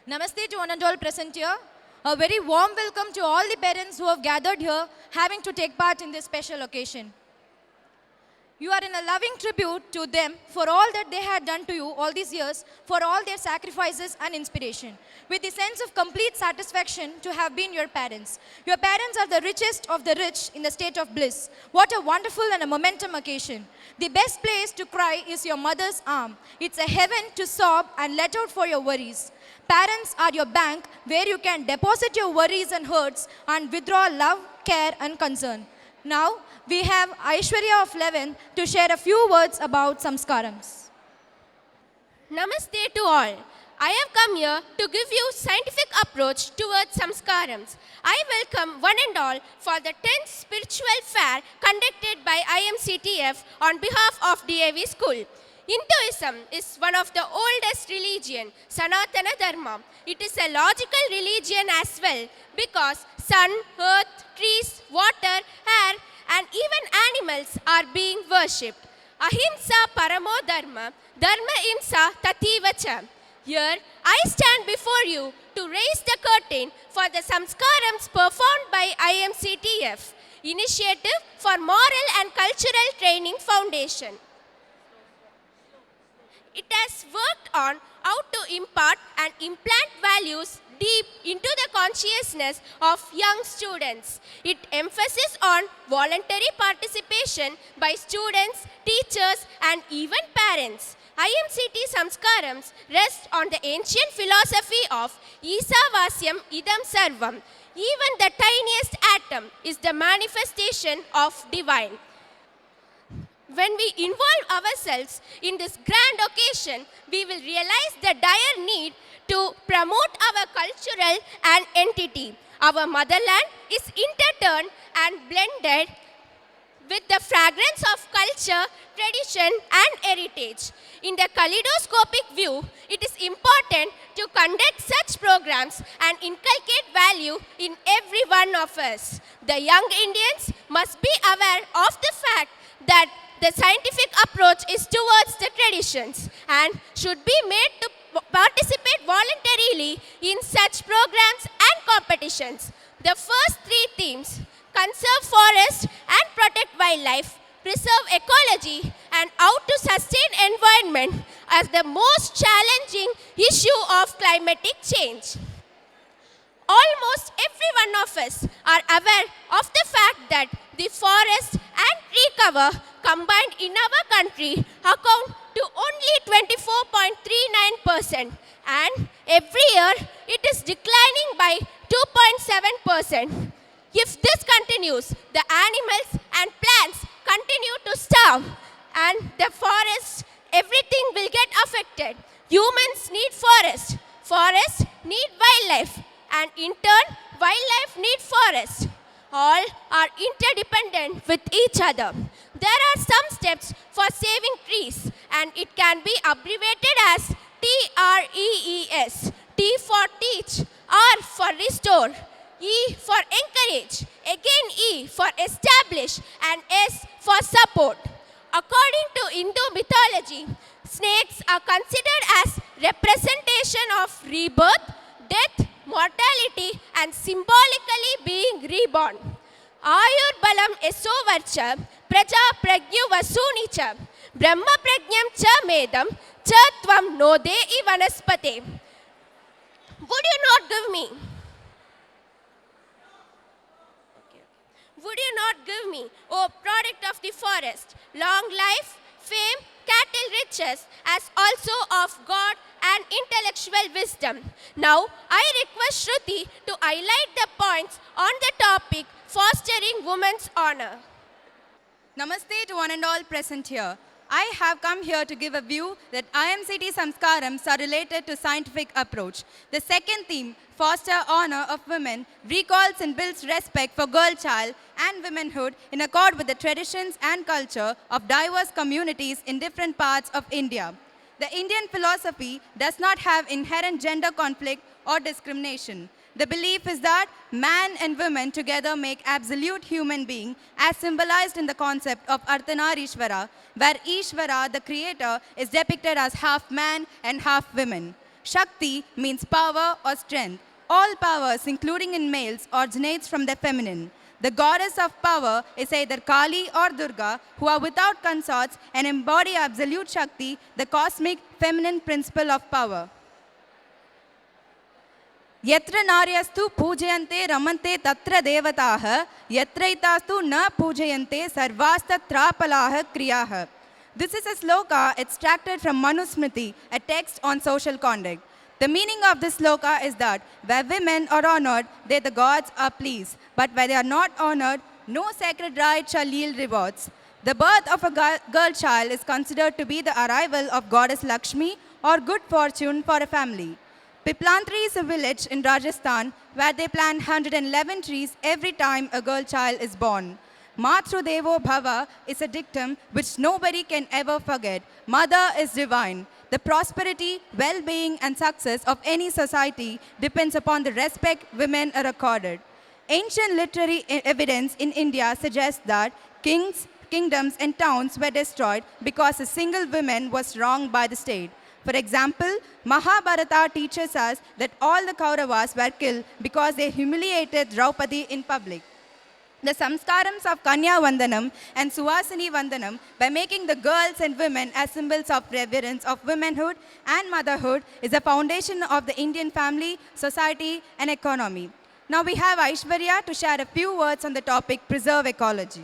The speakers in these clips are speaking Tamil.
Namaste to one and all present here. A very warm welcome to all the parents who have gathered here having to take part in this special occasion. You are in a loving tribute to them for all that they had done to you all these years, for all their sacrifices and inspiration, with the sense of complete satisfaction to have been your parents. Your parents are the richest of the rich in the state of bliss. What a wonderful and a momentum occasion. The best place to cry is your mother's arm. It's a heaven to sob and let out for your worries. Parents are your bank where you can deposit your worries and hurts and withdraw love, care and concern. Now, we have Aishwarya of 11 to share a few words about Samskarams. Namaste to all. I have come here to give you scientific approach towards Samskarams. I welcome one and all for the 10th spiritual fair conducted by IMCTF on behalf of DAV School. Hinduism is one of the oldest religion, Sanatana Dharma. It is a logical religion as well because sun, earth, trees, water, air and even animals are being worshipped. Ahimsa paramo dharma, dharma imsa tativacha. Here I stand before you to raise the curtain for the Samskarams performed by IMCTF, Initiative for Moral and Cultural Training Foundation. It has worked on how to impart and implant values deep into the consciousness of young students. It emphasizes on voluntary participation by students, teachers and even parents. IMCT Samskarams rest on the ancient philosophy of Isavasyam Idam Sarvam. Even the tiniest atom is the manifestation of divine. When we involve ourselves in this grand occasion, we will realize the dire need to promote our cultural and entity. Our motherland is intertwined and blended with the fragrance of culture, tradition and heritage. In the kaleidoscopic view, it is important to conduct such programs and inculcate value in every one of us. The young Indians must be aware of the fact that the scientific approach is towards the traditions and should be made to participate voluntarily in such programs and competitions. The first three themes, conserve forest and protect wildlife, preserve ecology and how to sustain environment as the most challenging issue of climatic change. Almost every one of us are aware of the fact that the forest and tree cover combined in our country account to only 24.39% and every year it is declining by 2.7%. If this continues, the animals and plants continue to starve and the forest, everything will get affected. Humans need forest, forests need wildlife and in turn wildlife need forest. All are interdependent with each other. There are some steps for saving trees and it can be abbreviated as TREES. T for teach, R for restore, E for encourage, again E for establish and S for support. According to Hindu mythology, snakes are considered as representation of rebirth, death, mortality and symbolically being reborn. Ayur balam esovarcha, praja pragyu vasunicha, brahma pragyam cha medam, cha tvam nodei vanaspate. Would you not give me? Would you not give me, O product of the forest, long life, fame, cattle riches, as also of God and intellectual wisdom? Now, I request Shruti to highlight the points on the topic fostering women's honor. Namaste to one and all present here. I have come here to give a view that IMCT Samskarams are related to scientific approach. The second theme, foster honor of women, recalls and builds respect for girl child and womanhood in accord with the traditions and culture of diverse communities in different parts of India. The Indian philosophy does not have inherent gender conflict or discrimination. The belief is that man and woman together make absolute human being as symbolized in the concept of Ardhanarishvara, where Ishvara, the creator, is depicted as half man and half woman. Shakti means power or strength. All powers, including in males, originates from the feminine. The goddess of power is either Kali or Durga, who are without consorts and embody absolute Shakti, the cosmic feminine principle of power. यत्र नार्यस्तु पूजयन्ते रमन्ते तत्र देवताः यत्रैतास्तु न पूजयन्ते सर्वास्तत्रापलाः क्रियाः. This is a sloka extracted from Manusmriti, a text on social conduct. The meaning of this sloka is that where women are honored, they the gods are pleased. But where they are not honored, no sacred rite shall yield rewards. The birth of a girl child is considered to be the arrival of goddess Lakshmi or good fortune for a family. Piplantri is a village in Rajasthan where they plant 111 trees every time a girl child is born. Matru Devo Bhava is a dictum which nobody can ever forget. Mother is divine. The prosperity, well-being and success of any society depends upon the respect women are accorded. Ancient literary evidence in India suggests that kings, kingdoms and towns were destroyed because a single woman was wronged by the state. For example, Mahabharata teaches us that all the Kauravas were killed because they humiliated Draupadi in public. The Samskarams of Kanya Vandanam and Suhasini Vandanam, by making the girls and women as symbols of reverence of womanhood and motherhood, is the foundation of the Indian family, society and economy. Now we have Aishwarya to share a few words on the topic Preserve Ecology.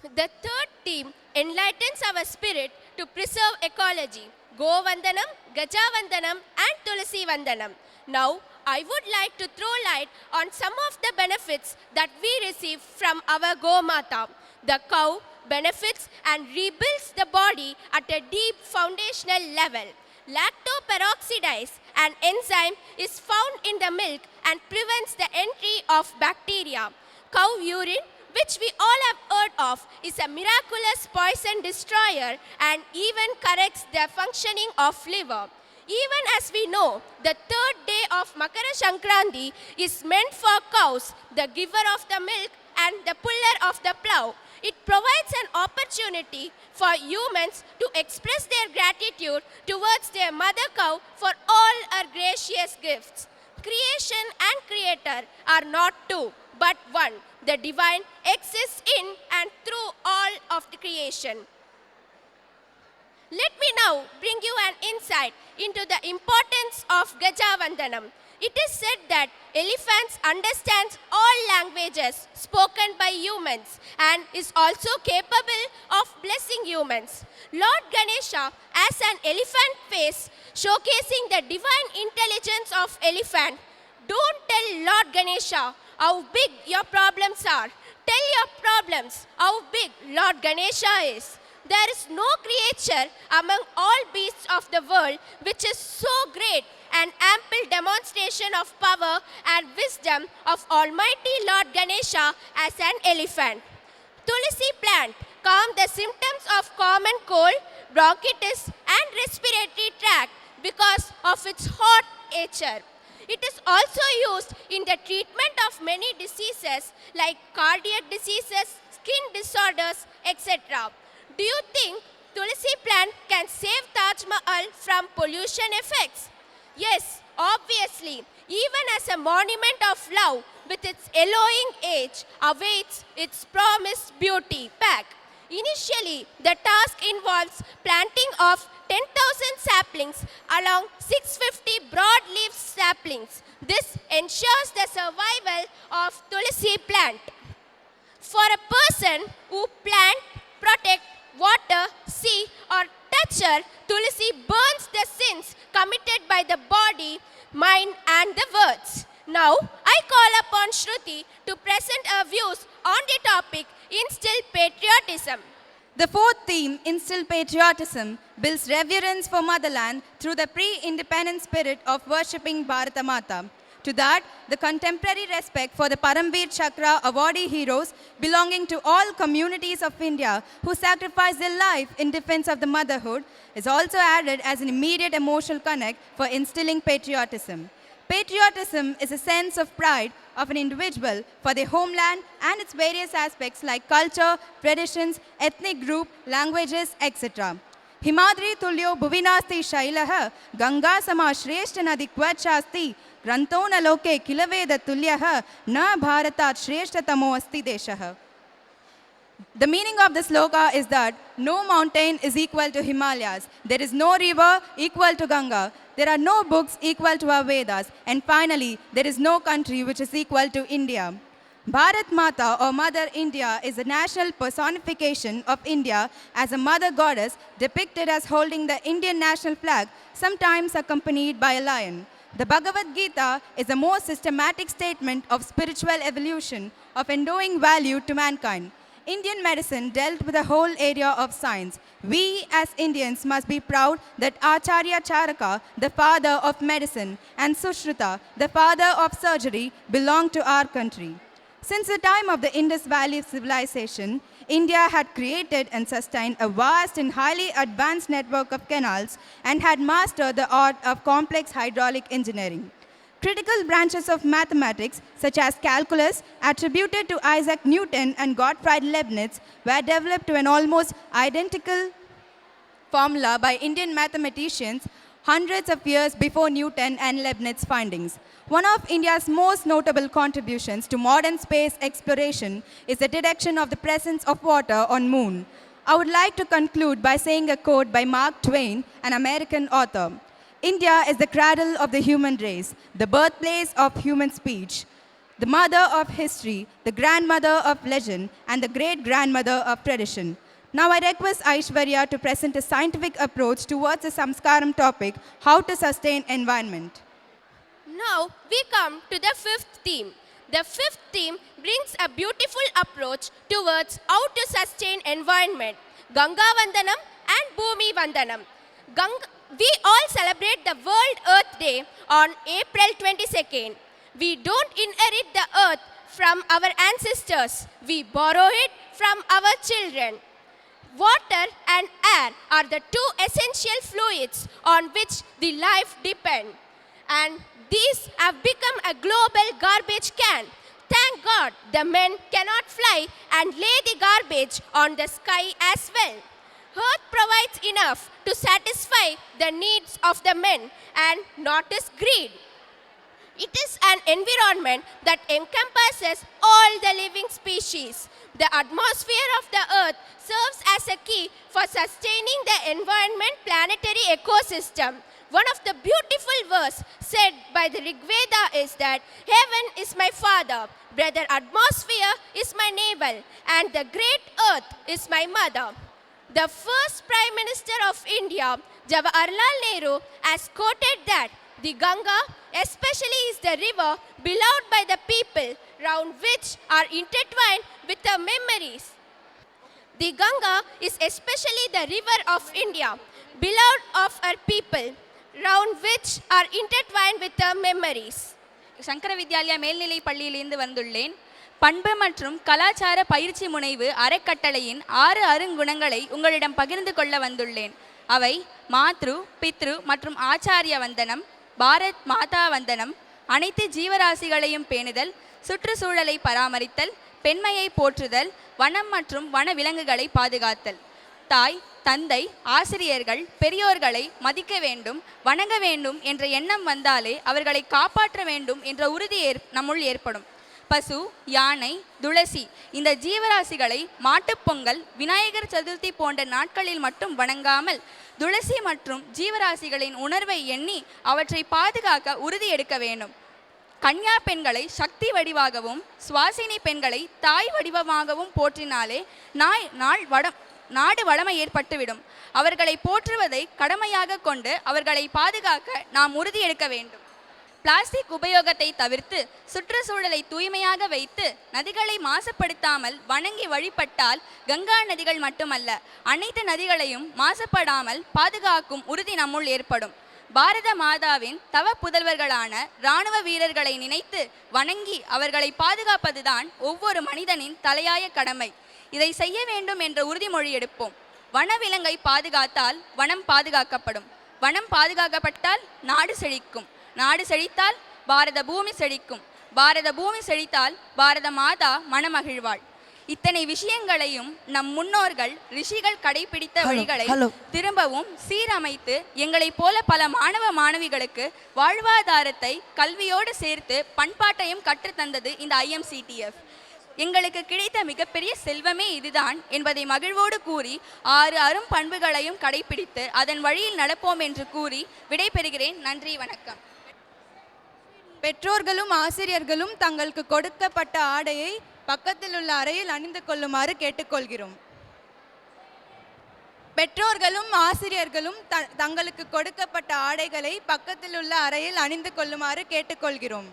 The third theme enlightens our spirit to preserve ecology. Go Vandanam, Gaja Vandanam and Tulasi Vandanam. Now, I would like to throw light on some of the benefits that we receive from our Go Mata. The cow benefits and rebuilds the body at a deep foundational level. Lactoperoxidase, an enzyme, is found in the milk and prevents the entry of bacteria. Cow urine, which we all have heard of, is a miraculous poison destroyer and even corrects the functioning of liver. Even as we know, the third day of Makara Sankranti is meant for cows, the giver of the milk and the puller of the plough. It provides an opportunity for humans to express their gratitude towards their mother cow for all her gracious gifts. Creation and creator are not two, but one. The divine exists in and through all of the creation. Let me now bring you an insight into the importance of Gaja Vandanam. It is said that elephants understand all languages spoken by humans and is also capable of blessing humans. Lord Ganesha has an elephant face showcasing the divine intelligence of elephant. Don't tell Lord Ganesha how big your problems are. Tell your problems how big Lord Ganesha is. There is no creature among all beasts of the world which is so great an ample demonstration of power and wisdom of Almighty Lord Ganesha as an elephant. Tulasi plant calm the symptoms of common cold, bronchitis and respiratory tract because of its hot nature. It is also used in the treatment of many diseases like cardiac diseases, skin disorders, etc. Do you think Tulasi plant can save Taj Mahal from pollution effects? Yes, obviously. Even as a monument of love with its yellowing age awaits its promised beauty back. Initially, the task involves planting of 10,000 saplings along 650 broad-leaf saplings. This ensures the survival of Tulasi plant. For a person who plant, protect, water, see or touch her, Tulasi burns the sins committed by the body, mind and the words. Now, I call upon Shruti to present her views on the topic Instill Patriotism. The fourth theme, Instill Patriotism, builds reverence for motherland through the pre-independent spirit of worshipping Bharata Mata. To that, the contemporary respect for the Paramveer Chakra awardee heroes belonging to all communities of India who sacrificed their life in defense of the motherhood is also added as an immediate emotional connect for instilling patriotism. Patriotism is a sense of pride of an individual for their homeland and its various aspects like culture, traditions, ethnic group, languages, etc. Himadri tulyo bhuvinasti shailah Ganga sama shreshta nadi kvachasti ग्रंथो न लोके किलवेद तुल्यः न भारतात् श्रेष्ठतमो अस्ति देशः. The meaning of this sloka is that no mountain is equal to Himalayas. There is no river equal to Ganga. There are no books equal to our Vedas. And finally, there is no country which is equal to India. Bharat Mata or Mother India is a national personification of India as a mother goddess depicted as holding the Indian national flag, sometimes accompanied by a lion. The Bhagavad Gita is a more systematic statement of spiritual evolution, of endowing value to mankind. Indian medicine dealt with the whole area of science. We as Indians must be proud that Acharya Charaka, the father of medicine, and Sushruta, the father of surgery, belong to our country. Since the time of the Indus Valley civilization, India had created and sustained a vast and highly advanced network of canals and had mastered the art of complex hydraulic engineering. Critical branches of mathematics, such as calculus, attributed to Isaac Newton and Gottfried Leibniz, were developed to an almost identical formula by Indian mathematicians hundreds of years before Newton and Leibniz's findings. One of India's most notable contributions to modern space exploration is the detection of the presence of water on Moon. I would like to conclude by saying a quote by Mark Twain, an American author. India is the cradle of the human race, the birthplace of human speech, the mother of history, the grandmother of legend, and the great-grandmother of tradition. Now I request Aishwarya to present a scientific approach towards the Samskaram topic, how to sustain environment. Now we come to the fifth theme. The fifth theme brings a beautiful approach towards how to sustain environment, Ganga Vandanam and Bhumi Vandanam. We all celebrate the World Earth Day on April 22nd. We don't inherit the earth from our ancestors. We borrow it from our children. Water and air are the two essential fluids on which the life depends. And these have become a global garbage can. Thank God the men cannot fly and lay the garbage on the sky as well. Earth provides enough to satisfy the needs of the men and not his greed. It is an environment that encompasses all the living species. The atmosphere of the earth serves as a key for sustaining the environment planetary ecosystem. One of the beautiful verses said by the Rig Veda is that heaven is my father, brother atmosphere is my navel, and the great earth is my mother. The first Prime Minister of India, Jawaharlal Nehru, has quoted that the Ganga especially is the river beloved by the people round which are intertwined with the memories. The Ganga is especially the river of India, beloved of our people, round which are intertwined with the memories. Sankara Vidyalaya மேல்நிலை பள்ளியிலிருந்து வந்துள்ளேன். பண்பு மற்றும் கலாச்சார பயிற்சி முனைவு அறக்கட்டளையின் 6 அருங்குணங்களை உங்களிடம் பகிர்ந்து கொள்ள வந்துள்ளேன். அவை மாத்ரு, பித்ரு மற்றும் ஆச்சாரிய வந்தனம், பாரத் மாதா வந்தனம், அனைத்து ஜீவராசிகளையும் பேணுதல், சுற்றுச்சூழலை பராமரித்தல், பெண்மையை போற்றுதல், வனம் மற்றும் வன விலங்குகளை பாதுகாத்தல். தாய், தந்தை, ஆசிரியர்கள், பெரியோர்களை மதிக்க வேண்டும், வணங்க வேண்டும் என்ற எண்ணம் வந்தாலே அவர்களை காப்பாற்ற வேண்டும் என்ற உறுதி நம்முள் ஏற்படும். பசு, யானை, துளசி இந்த ஜீவராசிகளை மாட்டுப்பொங்கல், விநாயகர் சதுர்த்தி போன்ற நாட்களில் மட்டும் வணங்காமல் துளசி மற்றும் ஜீவராசிகளின் உணர்வை எண்ணி அவற்றை பாதுகாக்க உறுதி எடுக்க வேண்டும். கன்யா பெண்களை சக்தி வடிவாகவும் சுவாசினி பெண்களை தாய் வடிவமாகவும் போற்றினாலே நாடு வளமை ஏற்பட்டுவிடும். அவர்களை போற்றுவதை கடமையாக கொண்டு அவர்களை பாதுகாக்க நாம் உறுதி எடுக்க வேண்டும். பிளாஸ்டிக் உபயோகத்தை தவிர்த்து சுற்றுச்சூழலை தூய்மையாக வைத்து நதிகளை மாசுபடுத்தாமல் வணங்கி வழிபட்டால் கங்கா நதிகள் மட்டுமல்ல அனைத்து நதிகளையும் மாசுபடாமல் பாதுகாக்கும் உறுதி நம்முள் ஏற்படும். பாரத மாதாவின் தவ புதல்வர்களான இராணுவ வீரர்களை நினைத்து வணங்கி அவர்களை பாதுகாப்பதுதான் ஒவ்வொரு மனிதனின் தலையாய கடமை. இதை செய்ய வேண்டும் என்ற உறுதிமொழி எடுப்போம். வனவிலங்கை பாதுகாத்தால் வனம் பாதுகாக்கப்படும். வனம் பாதுகாக்கப்பட்டால் நாடு செழிக்கும். நாடு செழித்தால் பாரத பூமி செழிக்கும். பாரத பூமி செழித்தால் பாரத மாதா மனமகிழ்வாள். இத்தனை விஷயங்களையும் நம் முன்னோர்கள் ரிஷிகள் கடைபிடித்த வழிகளை திரும்பவும் சீரமைத்து எங்களைப் போல பல மாணவ மாணவிகளுக்கு வாழ்வாதாரத்தை கல்வியோடு சேர்த்து பண்பாட்டையும் கற்றுத்தந்தது இந்த IMCTF. எங்களுக்கு கிடைத்த மிகப்பெரிய செல்வமே இதுதான் என்பதை மகிழ்வோடு கூறி 6 அரும் பண்புகளையும் கடைபிடித்து அதன் வழியில் நடப்போம் என்று கூறி விடைபெறுகிறேன். நன்றி, வணக்கம். பெற்றோர்களும் ஆசிரியர்களும் தங்களுக்கு கொடுக்கப்பட்ட ஆடையை பக்கத்தில் உள்ள அறையில் அணிந்து கொள்ளுமாறு கேட்டுக்கொள்கிறோம். பெற்றோர்களும் ஆசிரியர்களும் தங்களுக்கு கொடுக்கப்பட்ட ஆடைகளை பக்கத்தில் உள்ள அறையில் அணிந்து கொள்ளுமாறு கேட்டுக்கொள்கிறோம்.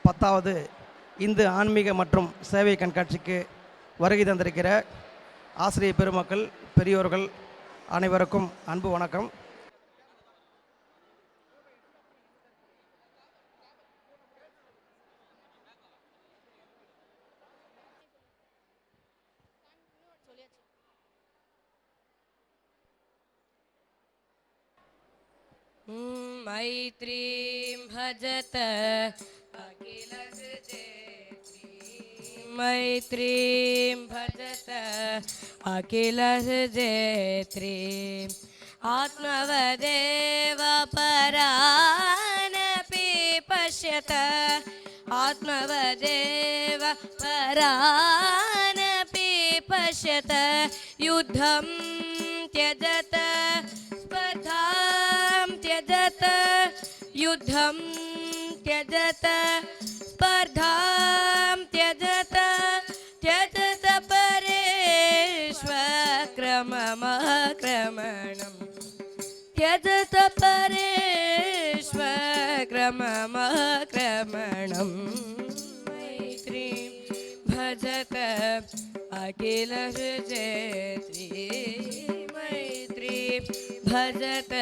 பத்தாவது இந்து ஆன்மீக மற்றும் சேவை கண்காட்சிக்கு வருகை தந்திருக்கிற ஆசிரியர் பெருமக்கள், பெரியோர்கள் அனைவருக்கும் அன்பு வணக்கம். मैत्रीं भजत मैत्रीं भजत अखिलजेत्रीं आत्मवदेव परानपि पश्यत आत्मवदेव परानपि पश्यत युद्धं त्यजत स्पर्धां त्यजत युद्धं त्यजत स्पर्धां त्यजत त्यजत परेष्वक्रममक्रमणं त्यजत परेष्वक्रममक्रमणं मैत्रीं भजत अखिलजेत्री मैत्रीं भजत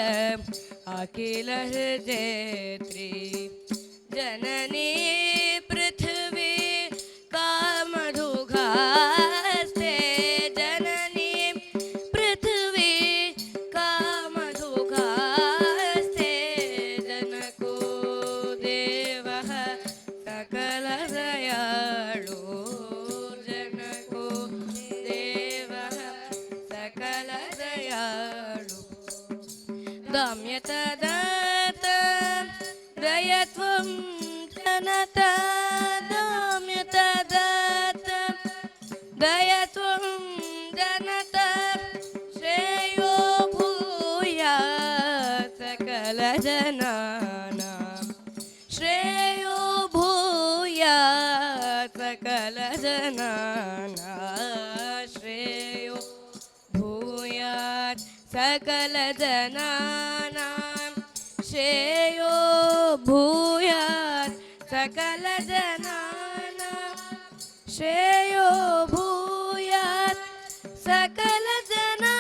अखिलजेत्री जननी पृथ्वी कामधुघास्ते जननी पृथ्वी कामधुघास्ते जनको देवः सकलदयाळु जनको देवः सकलदयाळु दम्यतदत दयत्वं जनता दम्यतदत दयत्वं जनता श्रेयो भूयात् सकलजनानां श्रेयो भूयात् सकलजनानां श्रेयो भूयात् सकलजनानां श्रेयो भूयात् सकलजनानां श्रेयो भूयात् सकलजनानां.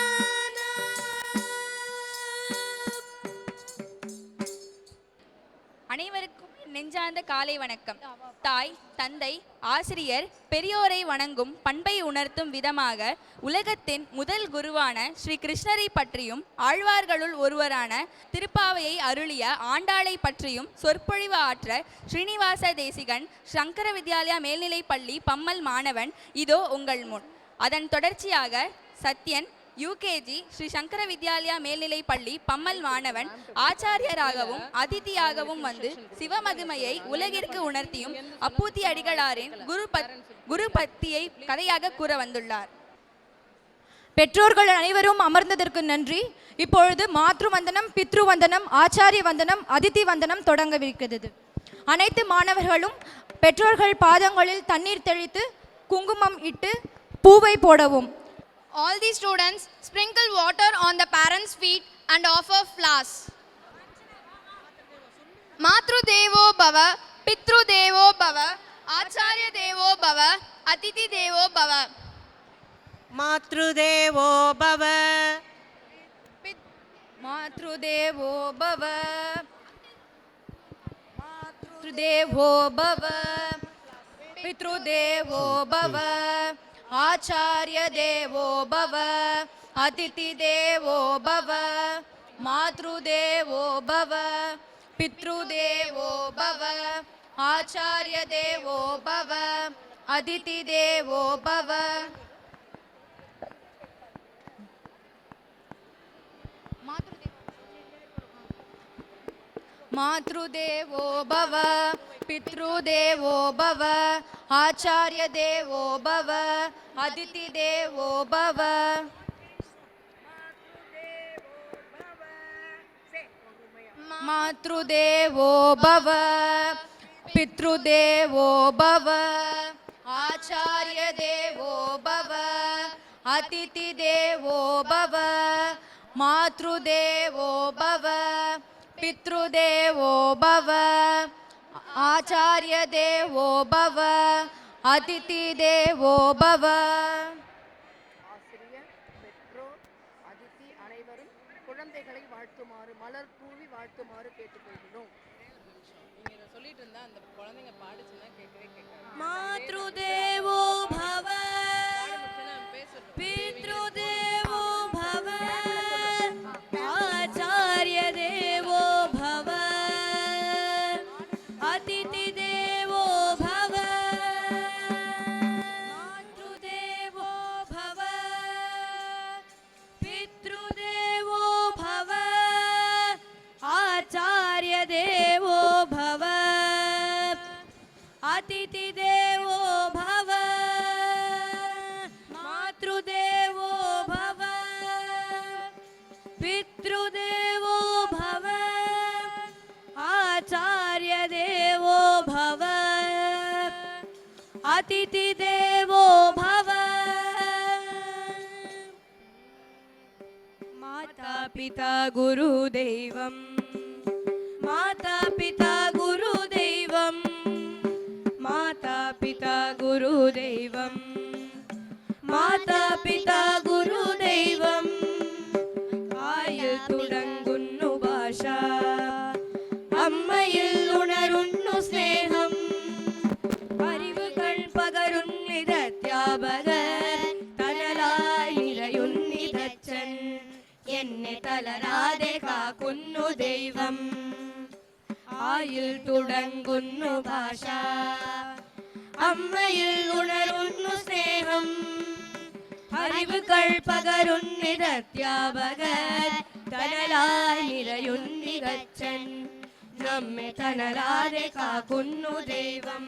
அனைவருக்கும் நெஞ்சார்ந்த காலை வணக்கம். தாய், தந்தை, ஆசிரியர், பெரியோரை வணங்கும் பண்பை உணர்த்தும் விதமாக உலகத்தின் முதல் குருவான ஸ்ரீ கிருஷ்ணரை பற்றியும் ஆழ்வார்களுள் ஒருவரான திருப்பாவையை அருளிய ஆண்டாளை பற்றியும் சொற்பொழிவு ஆற்ற ஸ்ரீனிவாச தேசிகன் சங்கர வித்யாலயா மேல்நிலைப்பள்ளி பம்மல் மாணவன் இதோ உங்கள் முன். அதன் தொடர்ச்சியாக சத்யன் UKG ஸ்ரீ சங்கர வித்யாலயா மேல்நிலைப்பள்ளி பம்மல் மாணவன் ஆச்சாரியராகவும் அதிதியாகவும் வந்து சிவமகிமையை உலகிற்கு உணர்த்தியும் அப்பூத்தி அடிகளாரின் குரு பக்தியை கதையாக கூற வந்துள்ளார். பெற்றோர்கள் அனைவரும் அமர்ந்ததற்கு நன்றி. இப்பொழுது மாத்ரு வந்தனம், பித்ரு வந்தனம், ஆச்சாரிய வந்தனம், அதிதி வந்தனம் தொடங்கவிருக்கிறது. அனைத்து மாணவர்களும் பெற்றோர்கள் பாதங்களில் தண்ணீர் தெளித்து குங்குமம் இட்டு பூவை போடவும். All the students sprinkle water on the parents' feet and offer flowers. Matru Devo Bhava, Pitru Devo Bhava, Acharya Devo Bhava, Atiti Devo Bhava. मातृदेवो भव मातृदेवो भव, मातृदेवो भव, पितृदेवो भव, आचार्य देवो भव, अतिथि देवो भव, मातृदेवो भव, पितृदेवो भव, आचार्य देवो भव, अतिथि देवो भव. मातृदेवो भव, पितृदेवो भव, आचार्य देवो भव, अतिथि देवो भव. मातृदेवो भव, पितृदेवो भव, आचार्य देवो भव, अतिथि देवो भव. मातृदेवो भव, पितृदेवो भव, आचार्य देवो भव, अतिथि देवो भव. ஆசிரியர், பெற்றோர், அதிதி அனைவரும் குழந்தைகளை வாழ்த்துமாறு மலர் தூவி வாழ்த்துமாறு கேட்டுக்கொள்கிறோம். நீங்க இதை சொல்லிட்டு இருந்தா அந்த குழந்தைங்க பாடுச்சுன்னா கேட்கவே கேட்காது. मातृदेवो भव पितृदेवो भव आचार्य देवो भव अतिथि देवो भव मातृदेवो भव पितृदेवो भव आचार्य देवो भव अतिथि देवो भव मातृदेवो भव पितृदेवो भव आचार्य देवो भव अतिथि देवो भव. माता पिता गुरुदेवं माता पिता गुरुदेवं माता पिता गुरुदेवं माता पिता गुरुदेवं ആയിൽ തുടങ്ങുന്നു ഭാഷ അമ്മയിൽ ഉണരുന്നു സ്നേഹം അറിവുകൾ പകരുന്നിതധ്യാപകർ തണലായി നിറയുന്നിതച്ഛൻ എന്നെ തളരാതെ കാക്കുന്നു ദൈവം ആയിൽ തുടങ്ങുന്നു ഭാഷ അമ്മയിൽ ഉണരുന്നു സ്നേഹം അറിവുകൾ പകരുന്നിതധ്യാപകർ തണലായി നിറയുന്നിതച്ഛൻ നമ്മെ തളരാതെ കാക്കുന്നു ദൈവം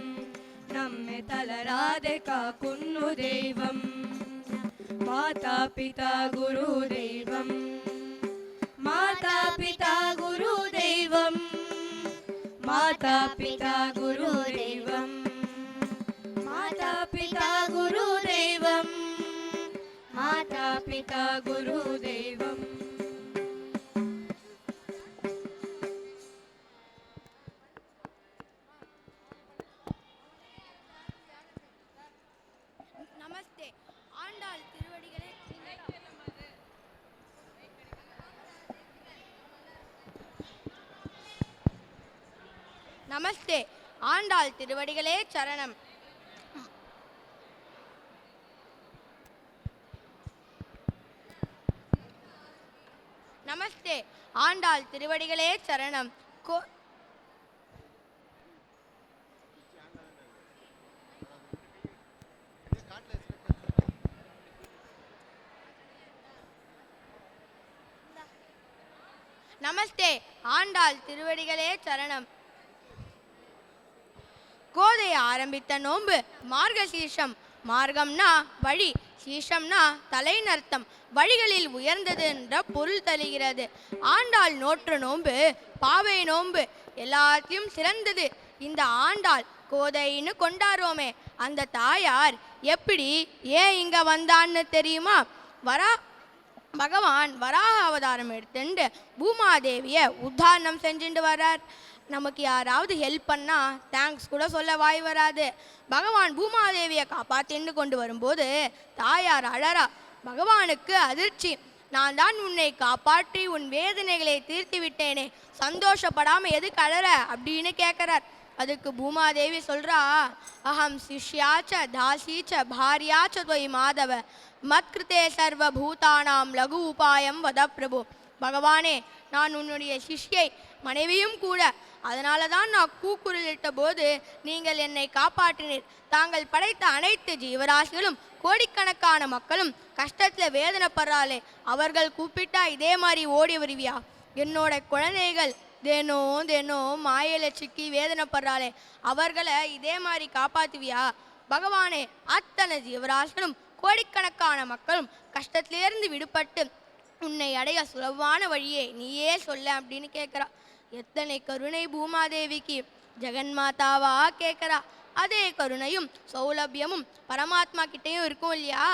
നമ്മെ തളരാതെ കാക്കുന്നു ദൈവം. മാതാ പിതാ ഗുരുദൈവം മാതാ പിതാ ഗുരുദൈവം മാതാ പിതാ ഗുരുദൈവം മാതാ പിതാ ഗുരുദൈവം माता पिता गुरुदेवं. நமஸ்தே ஆண்டாள் திருவடிகளே. நமஸ்தே ஆண்டாள் திருவடிகளே சரணம். நமஸ்தே ஆண்டாள் திருவடிகளே சரணம். நமஸ்தே ஆண்டாள் திருவடிகளே சரணம். கோதை ஆரம்பித்த நோன்பு மார்கசீர்ஷம். மார்க்கம்னா வழி, சீஷம்னா தலைன்னு அர்த்தம். வழிகளில் உயர்ந்தது என்ற பொருள் தருகிறது. ஆண்டாள் நோற்ற நோன்பு பாவை நோன்பு எல்லாத்தையும் சிறந்தது. இந்த ஆண்டாள் கோதைன்னு கொண்டாடுறோமே, அந்த தாயார் எப்படி ஏன் இங்க வந்தான்னு தெரியுமா? பகவான் வராக அவதாரம் எடுத்துட்டு பூமாதேவியை உத்தாரணம் செஞ்சுட்டு வர்றார். நமக்கு யாராவது ஹெல்ப் பண்ணா தேங்க்ஸ் கூட சொல்ல வாய் வராது. பகவான் பூமாதேவியை காப்பாத்தின்னு கொண்டு வரும்போது தாயார் அழறா. பகவானுக்கு அதிர்ச்சி. நான் தான் உன்னை காப்பாற்றி உன் வேதனைகளை தீர்த்து விட்டேனே, சந்தோஷப்படாம எதுக்கு அழற அப்படின்னு கேட்கிறார். அதுக்கு பூமாதேவி சொல்றா, அகம் சிஷ்யாச்ச தாசீச்ச பாரியாச்ச தொய் மாதவ மத்கிருத்தே சர்வ பூதானாம் லகு உபாயம் வத பிரபு. பகவானே, நான் உன்னுடைய சிஷ்யை, மனைவியும் கூட. அதனால தான் நான் கூக்குரலிட்ட போது நீங்கள் என்னை காப்பாற்றினீர். தாங்கள் படைத்த அனைத்து ஜீவராசிகளும் கோடிக்கணக்கான மக்களும் கஷ்டத்தில் வேதனைப்படுறாளே, அவர்கள் கூப்பிட்டா இதே மாதிரி ஓடி வருவியா? என்னோட குழந்தைகள் தினம் மாயையில சிக்கி வேதனைப்படுறாளே, அவர்களை இதே மாதிரி காப்பாற்றுவியா? பகவானே, அத்தனை ஜீவராசிகளும் கோடிக்கணக்கான மக்களும் கஷ்டத்திலேருந்து விடுபட்டு உன்னை அடைய சுலபமான வழியே நீயே சொல்ல அப்படின்னு கேட்குறா. எத்தனை கருணை பூமாதேவிக்கு! ஜெகன்மாதாவா கேட்குறா. அதே கருணையும் சௌலபியமும் பரமாத்மா கிட்டேயும் இருக்கும் இல்லையா?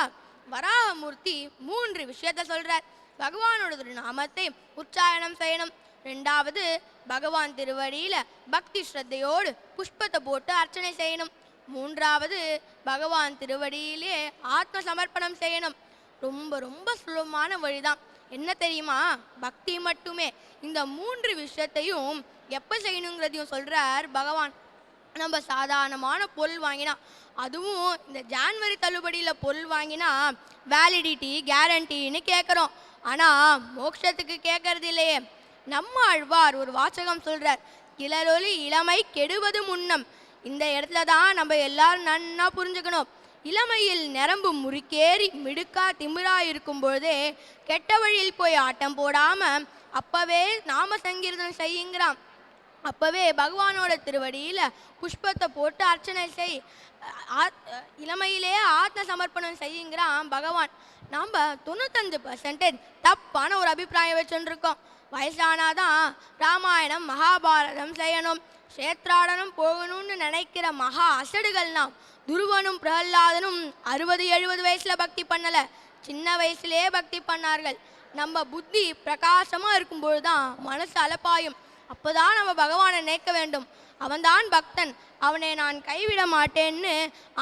வராகமூர்த்தி 3 விஷயத்த சொல்றார். பகவானோட நாமத்தை உச்சாரணம் செய்யணும். 2வது, பகவான் திருவடியில பக்தி ஸ்ரத்தையோடு புஷ்பத்தை போட்டு அர்ச்சனை செய்யணும். 3வது, பகவான் திருவடியிலே ஆத்ம சமர்ப்பணம் செய்யணும். ரொம்ப ரொம்ப சுலபமான வழிதான். என்ன தெரியுமா? பக்தி மட்டுமே. இந்த 3 விஷயத்தையும் எப்போ செய்யணுங்கிறதையும் சொல்றார் பகவான். நம்ம சாதாரணமான பொருள் வாங்கினா, அதுவும் இந்த ஜான்வரி தள்ளுபடியில் பொருள் வாங்கினா வேலிடிட்டி கேரண்டின்னு கேட்குறோம். ஆனால் மோட்சத்துக்கு கேட்கறது இல்லையே. நம்ம ஆழ்வார் ஒரு வாசகம் சொல்றார், கிளரொலி இளமை கெடுவது முன்னம். இந்த இடத்துல தான் நம்ம எல்லாரும் நன்னா புரிஞ்சுக்கணும். இளமையில் நரம்பு முறுக்கேறி மிடுக்கா திமிரா இருக்கும் பொழுதே கெட்ட வழியில் போய் ஆட்டம் போடாம அப்பவே நாம சங்கீர்த்தனம் செய்யுங்கிறான். அப்பவே பகவானோட திருவடியில புஷ்பத்தை போட்டு அர்ச்சனை செய். இளமையிலே ஆத்ம சமர்ப்பணம் செய்யுங்கிறான் பகவான். நாம் 95% தப்பான ஒரு அபிப்பிராயம் வச்சுருக்கோம். வயசானாதான் ராமாயணம் மகாபாரதம் செய்யணும், கஷேத்ராடனம் போகணும்னு நினைக்கிற மகா அசடுகள் நாம். துருவனும் பிரகல்லாதனும் 60-70 வயசுல பக்தி பண்ணல, சின்ன வயசுலே பக்தி பண்ணார்கள். நம்ம புத்தி பிரகாசமா இருக்கும்போது தான் மனசு அலப்பாயும். அப்போதான் நம்ம பகவானை நினைக்க வேண்டும். அவன்தான் பக்தன், அவனை நான் கைவிட மாட்டேன்னு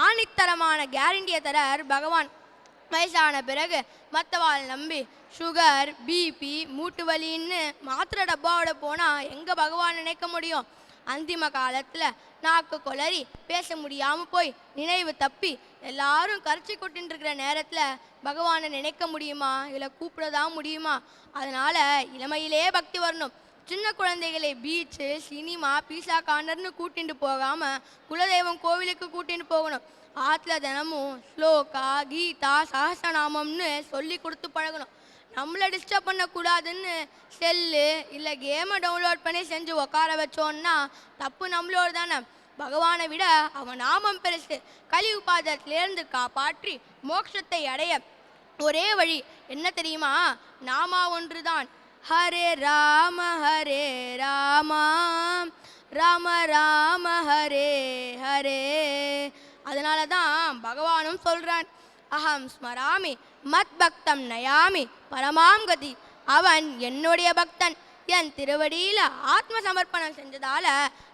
ஆணித்தரமான கேரண்டியை தரார் பகவான். வயசான பிறகு மற்றவாள் நம்பி சுகர் பிபி மூட்டு வலின்னு மாத்திரை டப்பாவோட போனால் எங்கே பகவான் நினைக்க முடியும்? அந்திம காலத்தில் நாக்கு கொளறி பேச முடியாமல் போய் நினைவு தப்பி எல்லாரும் கரைச்சி கொட்டின்னு இருக்கிற நேரத்தில் பகவானை நினைக்க முடியுமா? இல்லை கூப்பிடதான் முடியுமா? அதனால் இளமையிலே பக்தி வரணும். சின்ன குழந்தைகளை பீச்சு சினிமா பீஸா கார்னர்னு கூட்டிட்டு போகாமல் குலதெய்வம் கோவிலுக்கு கூட்டிட்டு போகணும். ஆற்றுல தினமும் ஸ்லோகா கீதா சஹஸ்ரநாமம்னு சொல்லி கொடுத்து பழகணும். நம்மளை டிஸ்டர்ப் பண்ணக்கூடாதுன்னு செல்லு இல்லை கேமை டவுன்லோட் பண்ணி செஞ்சு உட்கார வச்சோன்னா தப்பு நம்மளோட தானே. பகவானை விட அவன் நாமம் பெருசு. கலியுக பாதத்திலேருந்து காப்பாற்றி மோட்சத்தை அடைய ஒரே வழி என்ன தெரியுமா? நாமா ஒன்றுதான். ஹரே ராம ராம ராம ஹரே ஹரே. அதனால தான் பகவானும் சொல்றான், அகம் ஸ்மராமி மத் பக்தம் நயாமி பரமாம் கதி. அவன் என்னுடைய பக்தன், என் திருவடியில் ஆத்ம சமர்ப்பணம் செஞ்சதால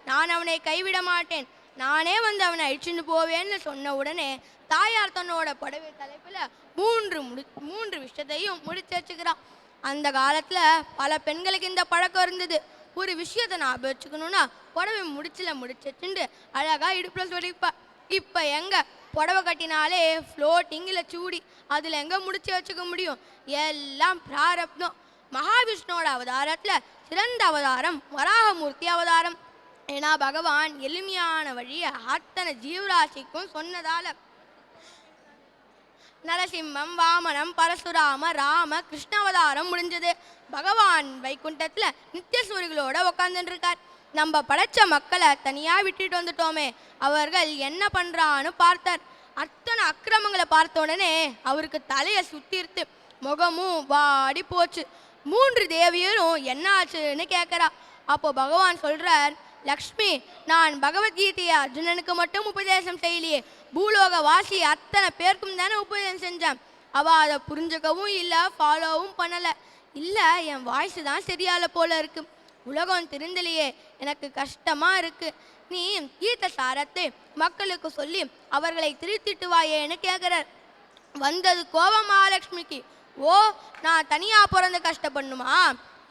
நான் அவனை கைவிட மாட்டேன், நானே வந்து அவனை அழிச்சுன்னு போவேன்னு சொன்ன உடனே தாயார் தன்னோட புடவை தலைப்பில் 3 விஷயத்தையும் முடிச்சு வச்சுக்கிறான். அந்த காலத்தில் பல பெண்களுக்கு இந்த பழக்கம் இருந்தது. ஒரு விஷயத்தை ஞாபகம் வச்சுக்கணுன்னா புடவை முடிச்சு வச்சுட்டு அழகாக இடுப்பில் சொல்லிப்பா. இப்போ எங்கே புடவை கட்டினாலே ஃப்ளோட்டிங் இல்லை சூடி, அதில் எங்கே முடிச்சு வச்சுக்க முடியும்? எல்லாம் பிராரப்தம். மகாவிஷ்ணுவோட அவதாரத்தில் சிறந்த அவதாரம் வராகமூர்த்தி அவதாரம். ஏன்னா பகவான் எளிமையான வழியை அத்தனை ஜீவராசிக்கும் சொன்னதால நரசிம்மம் வாமனம் பரசுராம ராம கிருஷ்ண அவதாரம் முடிஞ்சது. பகவான் வைகுண்டத்தில் நித்தியசூரிகளோட உட்காந்துட்டு இருக்கார். நம்ம படைச்ச மக்களை தனியாக விட்டுட்டு வந்துட்டோமே, அவர்கள் என்ன பண்ணுறான்னு பார்த்தார். அத்தனை அக்கிரமங்களை பார்த்த உடனே அவருக்கு தலையை சுத்திர்த்து முகமும் வாடி போச்சு. 3 தேவியரும் என்ன ஆச்சுன்னு கேட்குறா. அப்போ பகவான் சொல்றார், லக்ஷ்மி, நான் பகவத்கீதையை அர்ஜுனனுக்கு மட்டும் உபதேசம் செய்யலையே, பூலோக வாசி அத்தனை பேருக்கும் தானே உபதேசம் செஞ்சேன். அவள் அதை புரிஞ்சுக்கவும் இல்லை, ஃபாலோவும் பண்ணலை. இல்லை, என் வாய்ஸ் தான் சரியால போல இருக்கு, உலகம் தெரிந்தலையே, எனக்கு கஷ்டமாக இருக்கு. நீ கீத சாரத்தை மக்களுக்கு சொல்லி அவர்களை திருத்திட்டு வாயேன்னு கேட்குறார். வந்தது கோபம் மகாலட்சுமிக்கு. ஓ, நான் தனியாக பிறந்து கஷ்டப்படணுமா?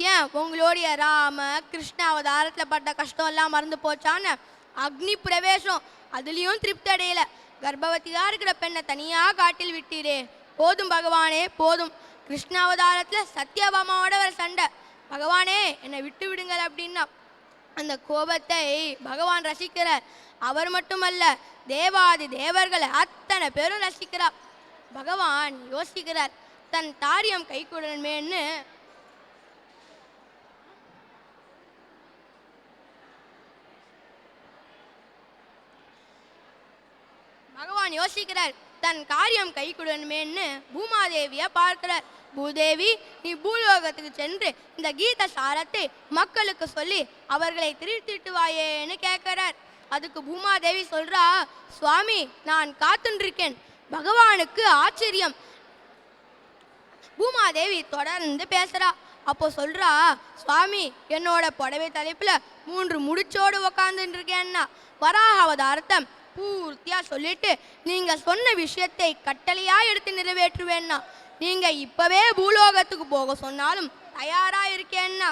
ஏன் உங்களுடைய ராம கிருஷ்ண அவதாரத்தில் பட்ட கஷ்டம் எல்லாம் மறந்து போச்சான்னு அக்னி பிரவேசம், அதுலேயும் திருப்தி அடையலை. கர்ப்பவதியாக இருக்கிற பெண்ணை தனியாக காட்டில் விட்டீரே, போதும் பகவானே போதும். கிருஷ்ண அவதாரத்தில் சத்யபாமாவோட ஒரு சண்டை, பகவானே என்னை விட்டு விடுங்கள் அப்படின்னா அந்த கோபத்தை பகவான் ரசிக்கிறார். அவர் மட்டுமல்ல, தேவாதி தேவர்களை அத்தனை பேரும் ரசிக்கிறார். பகவான் யோசிக்கிறார், தன் தாரியம் கைகூடணுமேன்னு பகவான் யோசிக்கிறார், தன் காரியம் கைகூடணுமேன்னு பூமாதேவியை பார்க்கிறார். பூதேவி, நீ பூலோகத்துக்கு சென்று இந்த கீத சாரத்தை மக்களுக்கு சொல்லி அவர்களை திருத்திட்டு வாயேன்னு கேட்கிறார். அதுக்கு பூமாதேவி சொல்றா, சுவாமி, நான் காத்துருக்கேன். பகவானுக்கு ஆச்சரியம். பூமாதேவி தொடர்ந்து பேசுறா. அப்போ சொல்றா, சுவாமி, என்னோட புடவை தலைப்புல 3 முடிச்சோடு உக்காந்துட்டு இருக்கேன்னா வராக அவதாரத்தை பூர்த்தியா சொல்லிட்டு நீங்க சொன்ன விஷயத்தை கட்டளையா எடுத்து நிறைவேற்றுவேன்னா, நீங்க இப்பவே பூலோகத்துக்கு போக சொன்னாலும் தயாரா இருக்கேன்னா,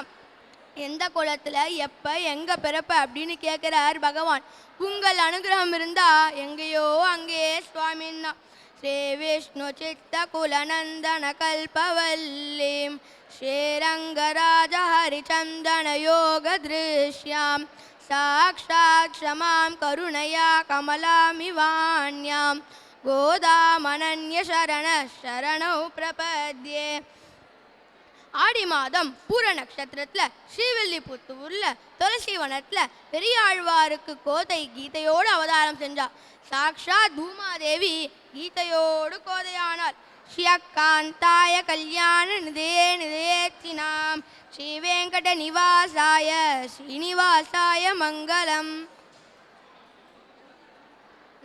எந்த குலத்துல எப்ப எங்க பிறப்ப அப்படின்னு கேட்கிறார் பகவான். உங்கள் அனுகிரகம் இருந்தா எங்கேயோ அங்கேயே சுவாமின்னா. ஸ்ரீ விஷ்ணு சித்த குலநந்தன கல்பவல்லீம் ஸ்ரீரங்கராஜ ஹரிச்சந்தன யோக திருஷ்யாம் சாக்ஷாத் க்ஷமாம் கருணையா கமலாமிவாண்யாம் கோதாமனன்ய சரண சரணௌ பிரபத்யே. ஆடி மாதம் பூர நட்சத்திரத்தில் ஸ்ரீவில்லிபுத்தூரில் துளசி வனத்தில் பெரியாழ்வாருக்கு கோதை கீதையோடு அவதாரம் செஞ்சா. சாக்ஷாத் பூமாதேவி கீதையோடு கோதையானார். ஸ்ரீயக்காந்தாய கல்யாண நிதே நிதேத்தினாம் ஸ்ரீ வெங்கட நிவாசாய ஸ்ரீனிவாசாய மங்களம்.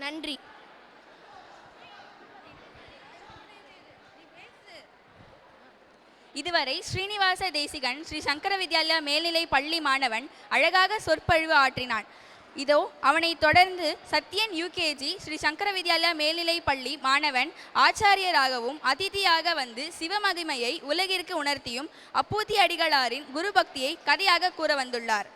நன்றி. இதுவரை ஸ்ரீனிவாச தேசிகன் ஸ்ரீ சங்கர வித்யாலயா மேல்நிலை பள்ளி மாணவன் அழகாக சொற்பொழிவு ஆற்றினான். இதோ அவனை தொடர்ந்து சத்யன் யூகேஜி ஸ்ரீ சங்கர வித்யாலயா மேல்நிலை பள்ளி மாணவன் ஆச்சாரியராகவும் அதிதியாக வந்து சிவமகிமையை உலகிற்கு உணர்த்தியும் அப்பூதி அடிகளாரின் குரு பக்தியை கதையாக கூற வந்துள்ளார்.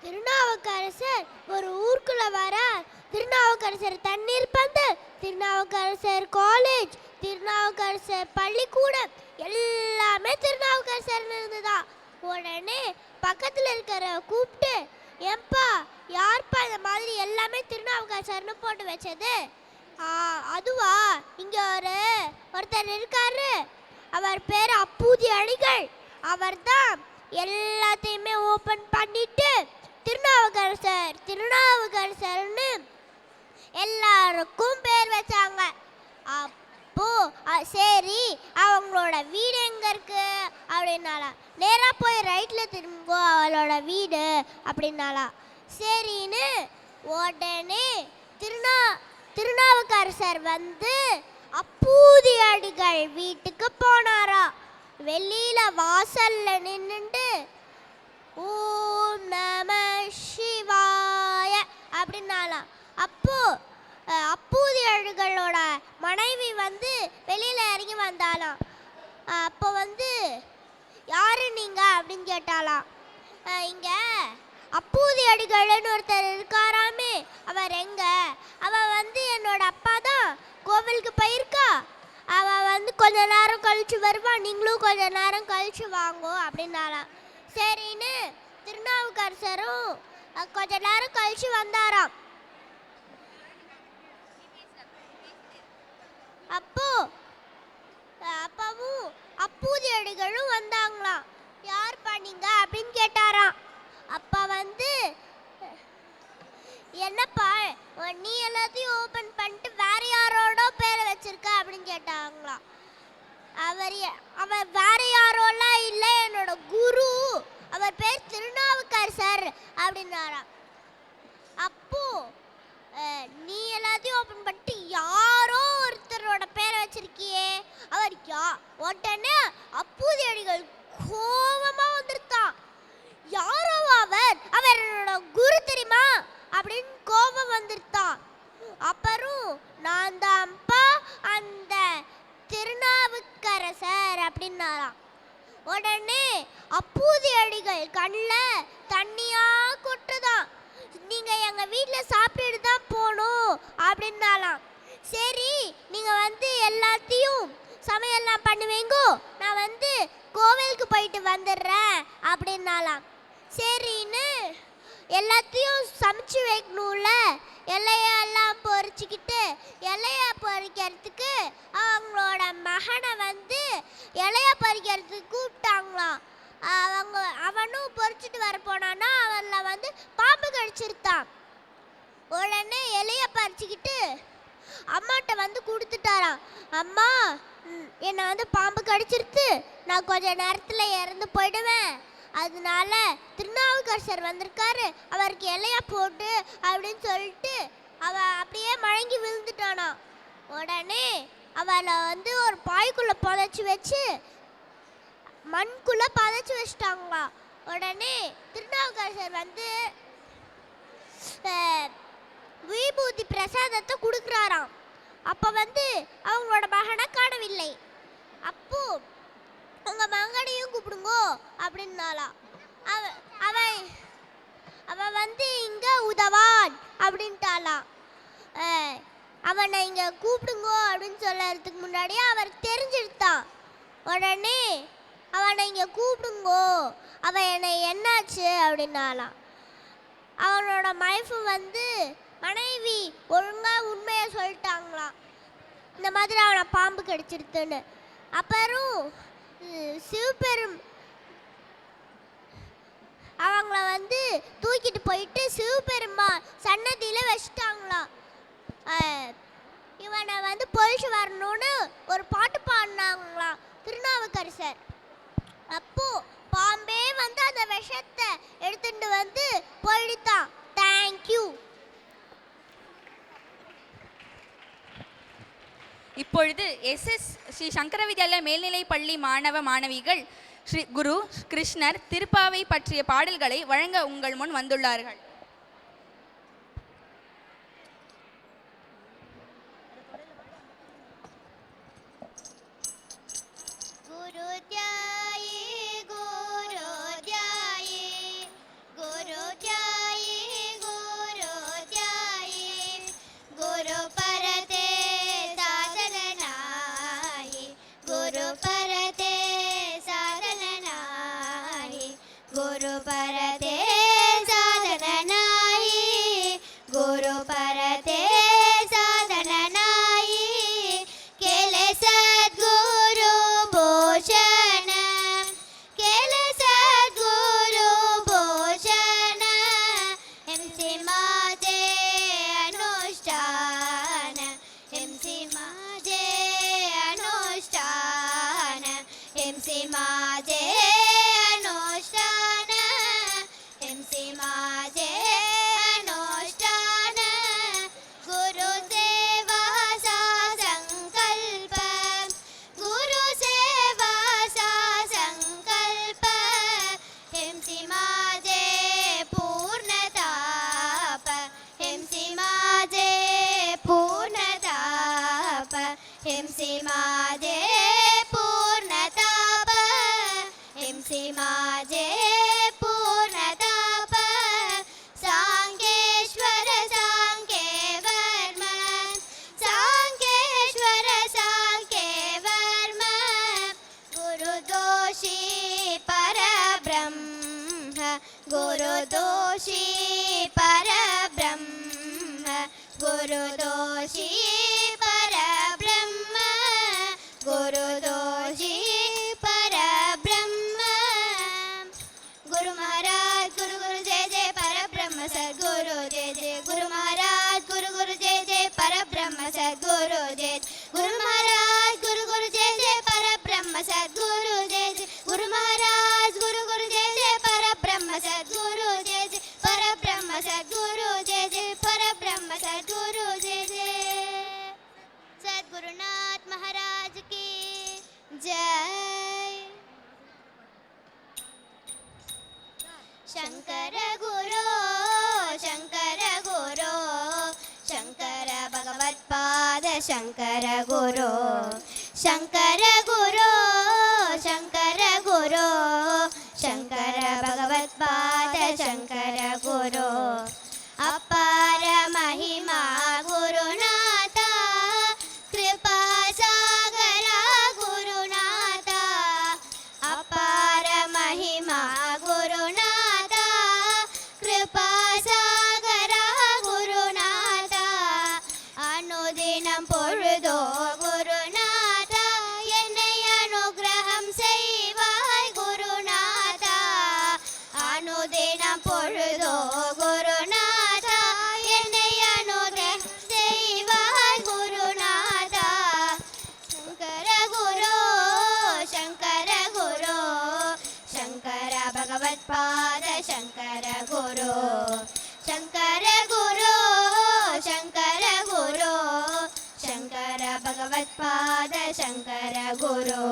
திருநாவுக்கரசர் ஒரு ஊருக்குள்ள வரார். திருநாவுக்கரசர் தண்ணீர் பந்து, திருநாவுக்கரசர் காலேஜ், திருநாவுக்கரசர் பள்ளிக்கூடம் எல்லாமே திருநாவுக்கரசர் இருந்துதான். உடனே பக்கத்தில் இருக்கிற கூப்பிட்டு, ஏன்பா யார்ப்பா இந்த மாதிரி எல்லாமே திருநாவுக்கரசர்னு போட்டு வச்சது? அதுவா, இங்க ஒருத்தர் இருக்காரு, அவர் பேர் அப்பூதி அடிகள். அவர் தான் எல்லாத்தையுமே ஓப்பன் பண்ணிட்டு திருநாவுக்கரசர் திருநாவுக்கரசர்னு எல்லாருக்கும் பேர் வச்சாங்க. அப்போ சரி, அவங்களோட வீடு எங்க இருக்கு அப்படின்னாலா, நேரா போய் ரைட்ல திரும்போ அவளோட வீடு அப்படின்னாலா. சரின்னு உடனே திருநாவுக்கரசர் வந்து அப்பூதி அடிகள் வீட்டுக்கு போனாரா. வெளியில வாசல்ல நின்னுட்டு ஓம் நம சிவாய அப்படின்னாலாம். அப்போ அப்பூதி அடிகளோட மனைவி வந்து வெளியில இறங்கி வந்தாலாம். அப்போ வந்து யாரு நீங்க அப்படின்னு கேட்டாலாம். இங்க அப்பூதி அடிகள்னு ஒருத்தர் இருக்காராமே, அவர் எங்க? அவ வந்து என்னோட அப்பா தான் கோவிலுக்கு போயிருக்கா, அவ வந்து கொஞ்ச நேரம் கழிச்சு வருவா, நீங்களும் கொஞ்ச நேரம் கழிச்சு வாங்கோ அப்படின்னாலாம். சரின்னு திருநாவுக்கரசரும் கொஞ்ச நேரம் கழிச்சு வந்தாராம். அப்பாவும் அப்பூதி அடிகளும் வந்தாங்களாம். யார் பண்ணீங்க அப்படின்னு கேட்டாராம். அப்பா வந்து நீ எல்லாத்தையும் ஓபன் பண்ணிட்டு வேற யாரோட பேரை வச்சிருக்க அப்படின்னு கேட்டாங்களாம். அவர் வேற யாரோலாம் இல்லை, என்னோட குரு, அவர் பேர் திருநாவுக்கரசர் அப்படின்னாராம். அப்போ நீ எல்லாத்தையும் ஓபன் பண்ணிட்டு யாரோ ஒருத்தரோட பேரை வச்சிருக்கியே, அவர் உடனே அப்பூதி அடிகள் கோபமா வந்துருத்தான். யாரோ அவர் என்னோட குரு தெரியுமா அப்படின்னு கோபம் வந்துருத்தான். அப்புறம் நான் தான்ப்பா அந்த திருநாவுக்கரசர் அப்படின்னாராம். உடனே அப்பூதி அடிகள் கண்ணில் தண்ணியா கொட்டுதான். நீங்க எங்க வீட்டில் சாப்பிட்டுட்டு தான் போகணும் அப்படின்னாலாம். சரி நீங்க எல்லாத்தையும் சமையல்லாம் பண்ணுவீங்கோ, நான் கோவிலுக்கு போயிட்டு வந்துடுறேன் அப்படின்னாலாம். சரின்னு எல்லாத்தையும் சமைச்சு வைக்கணும்ல, இலையெல்லாம் பொறிச்சிக்கிட்டு இலைய பறிக்கிறதுக்கு அவங்களோட மகனை இலைய பறிக்கிறதுக்கு கூப்பிட்டாங்களாம். அவனும் பொறிச்சிட்டு வர போனான்னா அவனில் பாம்பு கடிச்சிருத்தான். உடனே இலைய பறிச்சுக்கிட்டு அம்மாட்ட கொடுத்துட்டாராம். அம்மா என்னை பாம்பு கடிச்சிருத்து, நான் கொஞ்ச நேரத்தில் இறந்து போயிடுவேன், அதனால திருநாவுக்கரசர் வந்திருக்காரு, அவருக்கு இலைய போட்டு அப்படின்னு சொல்லிட்டு அவன் அப்படியே மயங்கி விழுந்துட்டானா. உடனே அவளை ஒரு பாய்க்குள்ள புதைச்சி வச்சு மண்குள்ள புதைச்சி வச்சிட்டாங்களா. உடனே திருநாவுக்கரசர் விபூதி பிரசாதத்தை கொடுக்குறாராம். அப்போ அவங்களோட மகனை காணவில்லை. அப்போ உங்க மகனையும் கூப்பிடுங்கோ அப்படின்னாலாம். அவன் இங்க உதவான் அப்படின்ட்டாலாம். அவனை இங்க கூப்பிடுங்கோ அப்படின்னு சொல்லறதுக்கு முன்னாடியே அவர் தெரிஞ்சிருத்தான். உடனே அவனை இங்க கூப்பிடுங்கோ, அவன் என்னை என்னாச்சு அப்படின்னாலாம். அவனோட மைஃபு மனைவி ஒழுங்கா உண்மையை சொல்லிட்டாங்களாம், இந்த மாதிரி அவனை பாம்பு கடிச்சிருத்துன்னு. அப்புறம் சிவபெரும் அவங்கள தூக்கிட்டு போயிட்டு சிவபெருமான் சன்னதியில் வச்சுட்டாங்களாம். இவனை பொழிச்சு வரணும்னு ஒரு பாட்டு பாடினாங்களாம் திருநாவுக்கரசர். அப்போ பாம்பே அந்த விஷத்தை எடுத்துட்டு போயிடுத்தான். தேங்க்யூ. இப்பொழுது SS ஸ்ரீ சங்கர வித்யாலயா மேல்நிலை பள்ளி மாணவ மாணவிகள் ஸ்ரீ குரு கிருஷ்ணர் திருப்பாவை பற்றிய பாடல்களை வழங்க உங்கள் முன் வந்துள்ளார்கள். गुरु महाराज गुरु गुरु जय जय परब्रह्म सद्गुरु जय जय गुरु महाराज गुरु गुरु ब्रह्म सद्गुरु जय गुरु महाराज गुरु गुरु जय जय पर ब्रह्म सद्गुरु जय जय गुरु महाराज गुरु गुरु जय जय पर ब्रह्म सद्गुरु जय जय पर ब्रह्म सद्गुरु जय जय पर ब्रह्म सद्गुरु जय जय सद्गुरुनाथ महाराज की जय। शंकर गुरु शंकर गुरु शंकर भगवत्पाद शंकर गुरु शंकर गुरु शंकर गुरु शंकर भगवत्पाद शंकर गुरु अपार महिमा गुरुनाथ कृपा सागर गुरुनाथ अपार महिमा गुरुनाथ कृपा सागर गुरुनाथ अनुदिनं பொழுதோ गुरुनाथ என்னை अनुग्रहं செய்வாய் गुरुनाथ अनुदिनं பொழுதோ गुरुनाथ என்னை अनुग्रहं செய்வாய் गुरुनाथ शंकर गुरु शंकर गुरु शंकर भगवत्पाद शंकर गुरु शंकर गुरु शंकर गुरु शंकर भगवत्पाद शंकर गुरु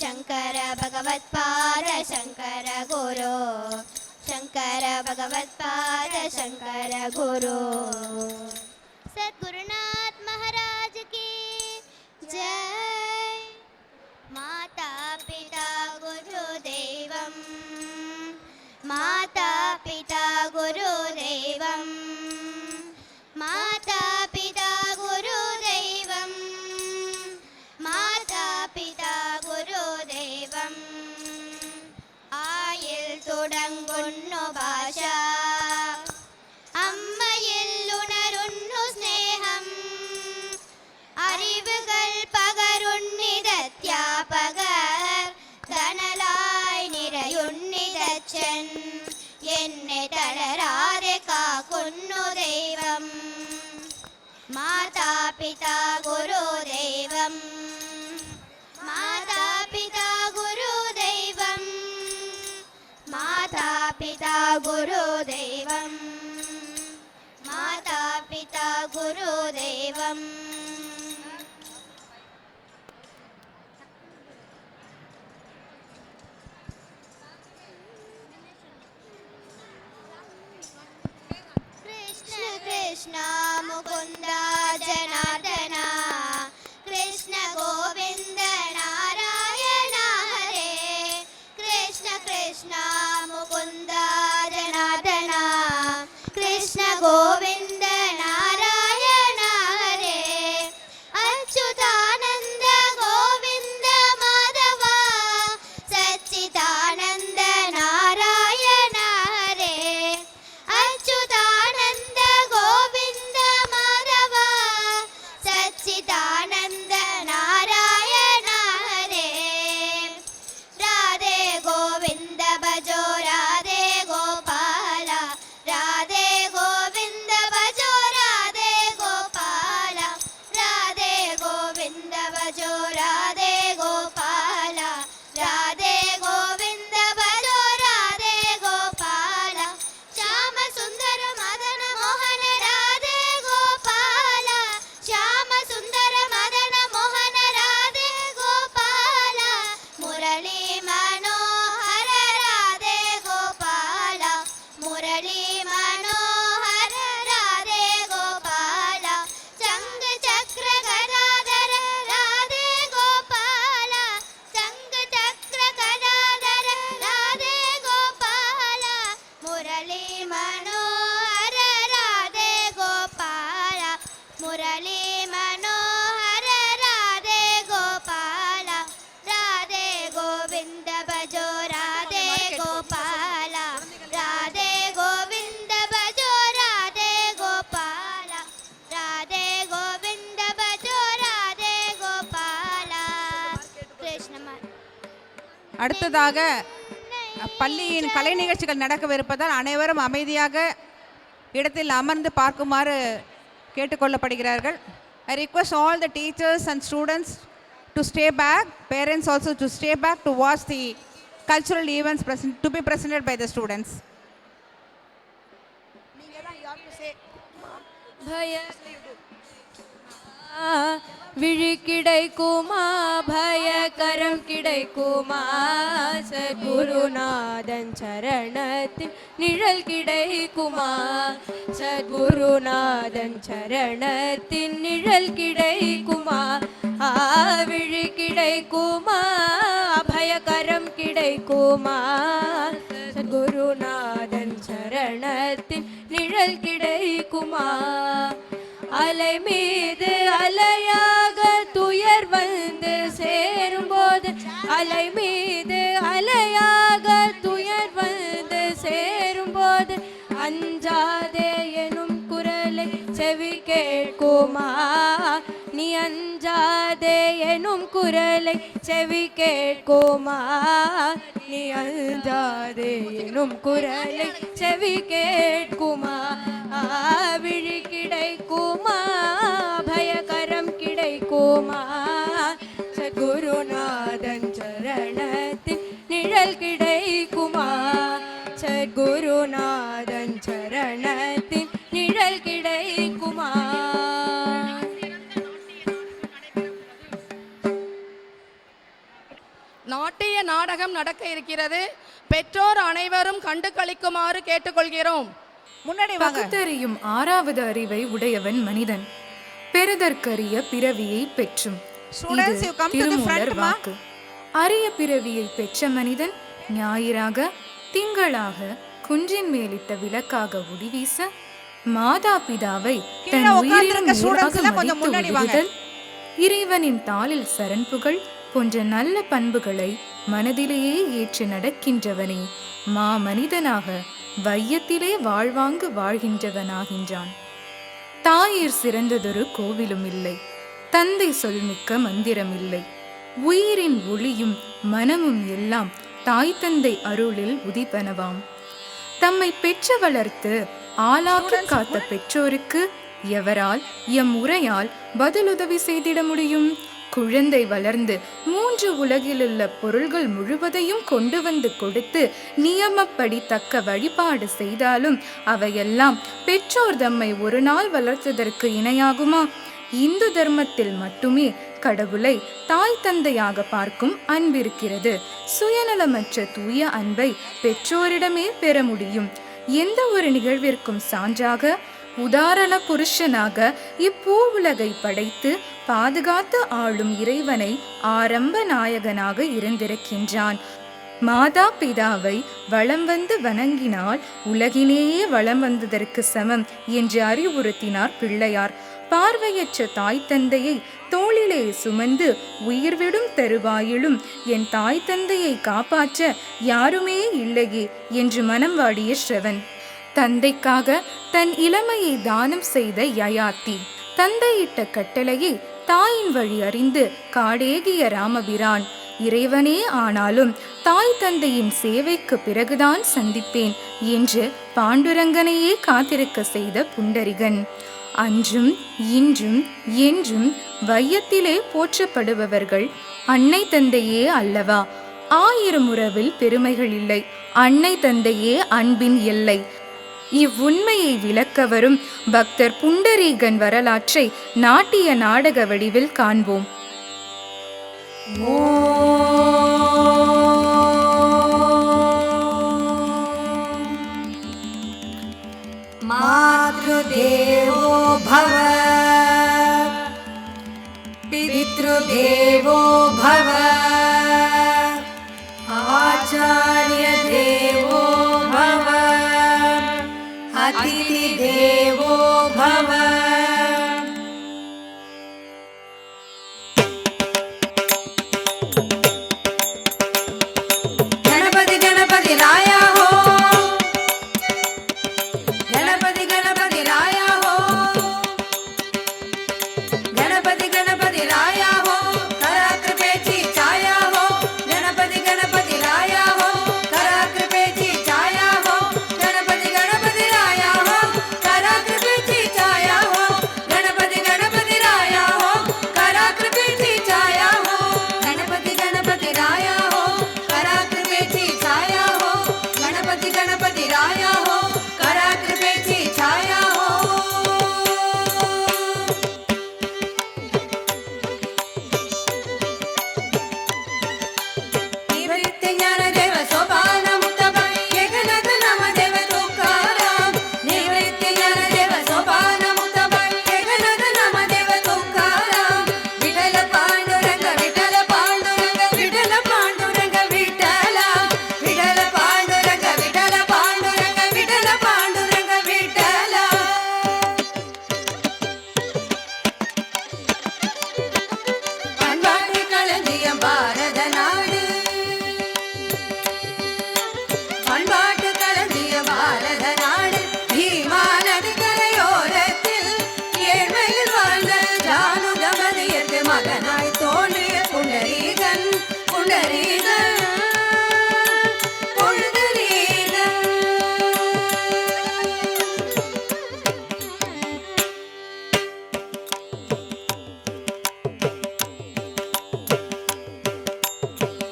शंकर भगवत्पाद शंकर गुरु शंकर भगवत्पाद शंकर गुरु सद्गुरुनाथ महाराज की जय। माता पिता गुरुदेवं माता पिता गुरुदेवं माता पिता गुरुदेवं माता पिता गुरुदेवं ആയിൽ തുടങ്ങുന്നു ഭാഷ അമ്മയിൽ ഉണരുന്നു സ്നേഹം അറിവുകൾ പകരുന്നിതധ്യാപകർ ധനലായി നിറയുന്നിതച്ഛൻ എന്നെ തളരാതെ കാക്കുന്നു ദൈവം മാതാ പിതാ ഗുരുദൈവം മാതാ പിതാ ഗുരുദൈവം മാതാ പിതാ ഗുരുദൈവം മാതാ പിതാ ഗുരുദൈവം कृष्ण कृष्ण मुकुंद जनार्दन कृष्ण गोविंद नारायण हरे कृष्ण कृष्ण मुकुंद जनार्दन कृष्ण गोविंद नारायण हरे अच्युतानंद गोविंद माधव सच्चिदानंद नारायण हरे अच्युतानंद गोविंद माधव सच्चिदानंद नारायण हरे राधे गोविंद भजो राधे गोपाल राधे गोविंद भजो राधे गोपाल राधे गोविंद भजो राधे गोपाल राधे गोविंद भजो राधे गोपाल श्याम सुंदर मदन मोहन राधे गोपाल श्याम सुंदर मदन मोहन राधे गोपाल मुरली मनोहर राधे गोपाल मुरली मनोहर राधे गोपाल चंग चक्र गदाधर राधे गोपाल चंग चक्र गदाधर राधे गोपाल मुरली मनोहर राधे गोपाल मुरली मनोहर राधे गोपाल राधे गोविंद भजो राधे गोपाल राधे गोविंद भजो राधे गोपाल राधे गोविंद भजो राधे गोपाल कृष्ण அடுத்ததாக பள்ளியின் கலை நிகழ்ச்சிகள் நடக்கவிருப்பதால் அனைவரும் அமைதியாக இடத்தில் அமர்ந்து பார்க்குமாறு கேட்டுக்கொள்ளப்படுகிறார்கள். I request all the teachers and students to stay back, parents also to stay back to watch the cultural events to be presented by the students. விழி கிடைக்குமா பயகரம் கிடைக்குமா சத்குருநாதன் சரணத்தின் நிழல் கிடைக்குமா சத்குருநாதன் சரணத்தின் நிழல் கிடைக்குமா விழி கிடைக்குமா அபயகரம் கிடைக்குமா சத்குருநாதன் சரணத்தின் நிழல் கிடைக்குமா அலை மீது அலையாக துயர் வந்து சேரும்போது அலை மீது அலையாக துயர் வந்து சேரும்போது அஞ்சாதே எனும் குரலை செவி கேட்குமா நீ அஞ்சாதே எனும் குரலை செவி கேட்குமா நீ அஞ்சாதே எனும் குரலை செவி கேட்குமா விழி கிடைக்குமா பயகரம் கிடைக்குமா சத்குருநாதன் சரணத்தின் நிழல் கிடைக்குமா சத்குருநாதன் சரணத்தின் நிழல் கிடைக்குமா நாட்டிய நாடகம் நடக்க இருக்கிறது. பெற்றோர் அனைவரும் கண்டு களிக்குமாறு கேட்டுக்கொள்கிறோம். பகுத்தறியும் 6வது அறிவை உடையவன் மனிதன் பெறுதற்கரிய பிறவியை பெற்றும். இது திருமூலர் வாக்கு. அரிய பிறவியை பெற்ற மனிதன் ஞாயிறாக திங்களாக குன்றின் மேலிட்ட விளக்காக ஒளிவீச மாதா பிதாவை தன் உயிரினும் மேலாக மதித்து உதவுதல், இறைவனின் தாளில் சரண் புகழ் போன்ற நல்ல பண்புகளை மனதிலேயே ஏற்று நடக்கின்றவனே மனிதனாக வையத்திலே வாழ்வாங்கு வாழ்கின்றவனாகின்றான். தாயிற் சிறந்ததொரு கோவிலும் இல்லை, தந்தை சொல்மிக்க மந்திரம் இல்லை. உயிரின் ஒளியும் மனமும் எல்லாம் தாய் தந்தை அருளில் உதிப்பனவாம். தம்மை பெற்று வளர்த்து ஆளாக்கி காத்த பெற்றோருக்கு எவரால் எம் உரையால் பதிலுதவி செய்திட முடியும்? குழந்தை வளர்ந்து 3 உலகிலுள்ள பொருள்கள் முழுவதையும் கொண்டு வந்து கொடுத்து நியமப்படி தக்க வழிபாடு செய்தாலும் அவையெல்லாம் பெற்றோர் தம்மை ஒரு நாள் வளர்த்ததற்கு இணையாகுமா? இந்து தர்மத்தில் மட்டுமே கடவுளை தாய் தந்தையாக பார்க்கும் அன்பிருக்கிறது. சுயநலமற்ற தூய அன்பை பெற்றோரிடமே பெற முடியும். எந்த ஒரு நிகழ்விற்கும் சான்றாக உதாரண புருஷனாக இப்பூ உலகை படைத்து பாதுகாத்து ஆளும் இறைவனை ஆரம்ப நாயகனாக இருந்திருக்கின்றான். மாதா பிதாவை வலம் வந்து வணங்கினால் உலகினேயே வலம் வந்ததற்கு சமம் என்று அறிவுறுத்தினார் பிள்ளையார். பார்வையற்ற தாய் தந்தையை தோளிலே சுமந்து உயிர்விடும் தருவாயிலும் என் தாய் தந்தையை காப்பாற்ற யாருமே இல்லையே என்று மனம் வாடிய ஸ்ரவன். தந்தைக்காக தன் இளமையை தானம் செய்த யயாத்தி, தந்தையிட்ட கட்டளையை தாயின் வழி அறிந்து காடேகிய ராமபிரான். இறைவனே ஆனாலும் தாய் தந்தையின் சேவைக்கு பிறகுதான் சந்திப்பேன் என்று பாண்டுரங்கனையே காத்திருக்க செய்த புண்டரிகன். அன்றும் இன்றும் என்றும் வையத்திலே போற்றப்படுபவர்கள் அன்னை தந்தையே அல்லவா? 1000 உறவில் பெருமைகள் இல்லை, அன்னை தந்தையே அன்பின் எல்லை. இவ்வுண்மையை விளக்க வரும் பக்தர் புண்டரீகன் வரலாற்றை நாட்டிய நாடக வடிவில் காண்போம். मातृदेवो भव पितृदेवो भव आचार्यदेवो भव अतिथिदेवो भव. गणपति गणपति राया हो, गणपति गणपति राया हो, गणपति गणपति राया हो, कराकृपेची छाया हो, गणपति गणपति राया हो, कराकृपेची छाया हो, गणपति गणपति राया हो, कराकृपेची छाया हो. गणपति राया हो कराकृपेची छाया हो निवृत्ति ज्ञान देव सोपान मुक्त एकनाथ नाम देव तुकाराम निवृत्ति ज्ञान देव सोपान मुक्त एकनाथ नाम देव तुकाराम विठ्ठल पांडुरंग विठ्ठल पांडुरंग विठ्ठल पांडुरंग विठ्ठल विठ्ठल पांडुरंग विठ्ठल पांडुरंग विठ्ठल पांडुरंग विठ्ठल பண்பாட்டு களஞ்சியம் பாரத நாடு பண்பாட்டு களஞ்சியம் பாரத நாடு பீமா நதி கரையோரத்தில் ஏழ்மையில் வாழ்ந்த ஜானு தம்பதியருக்கு மகனாய் தோன்றிய புண்டரீகன் புண்டரீகன் புண்டரீகன்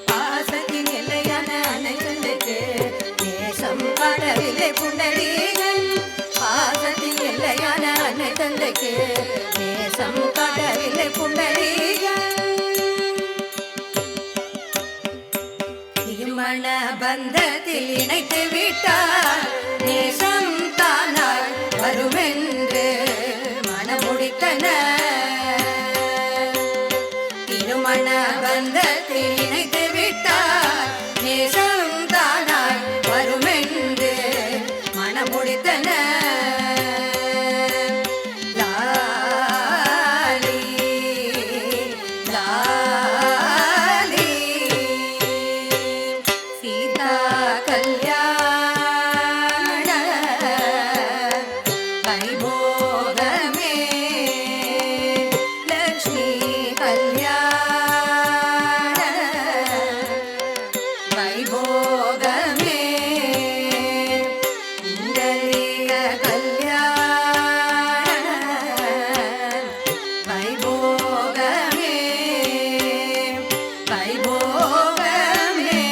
பாசத்தின் எல்லையான அன்னைகளுக்கு நேசம் காட்டவில்லை புண்டரீகன் பாசத்தின் எல்லையான அன்னை தந்தைக்கு நேசம் காட்டவில்லை புண்டரீகன் திருமண பந்தத்தில் இணைத்து விட்டார் நேசம் தானாய் வருமென்று மனமுடித்தனர் திருமண பந்தத்தில் இணைத்து விட்டார் நேசம் தானாய் வருமென்று மனமுடித்தனர் லாலி லாலி சீதா கல்யாண வைபோகமே லக்ஷ்மி கல்யாண வைபோகமே புண்டரீக கல்யாண வைபோகமே வைபோகமே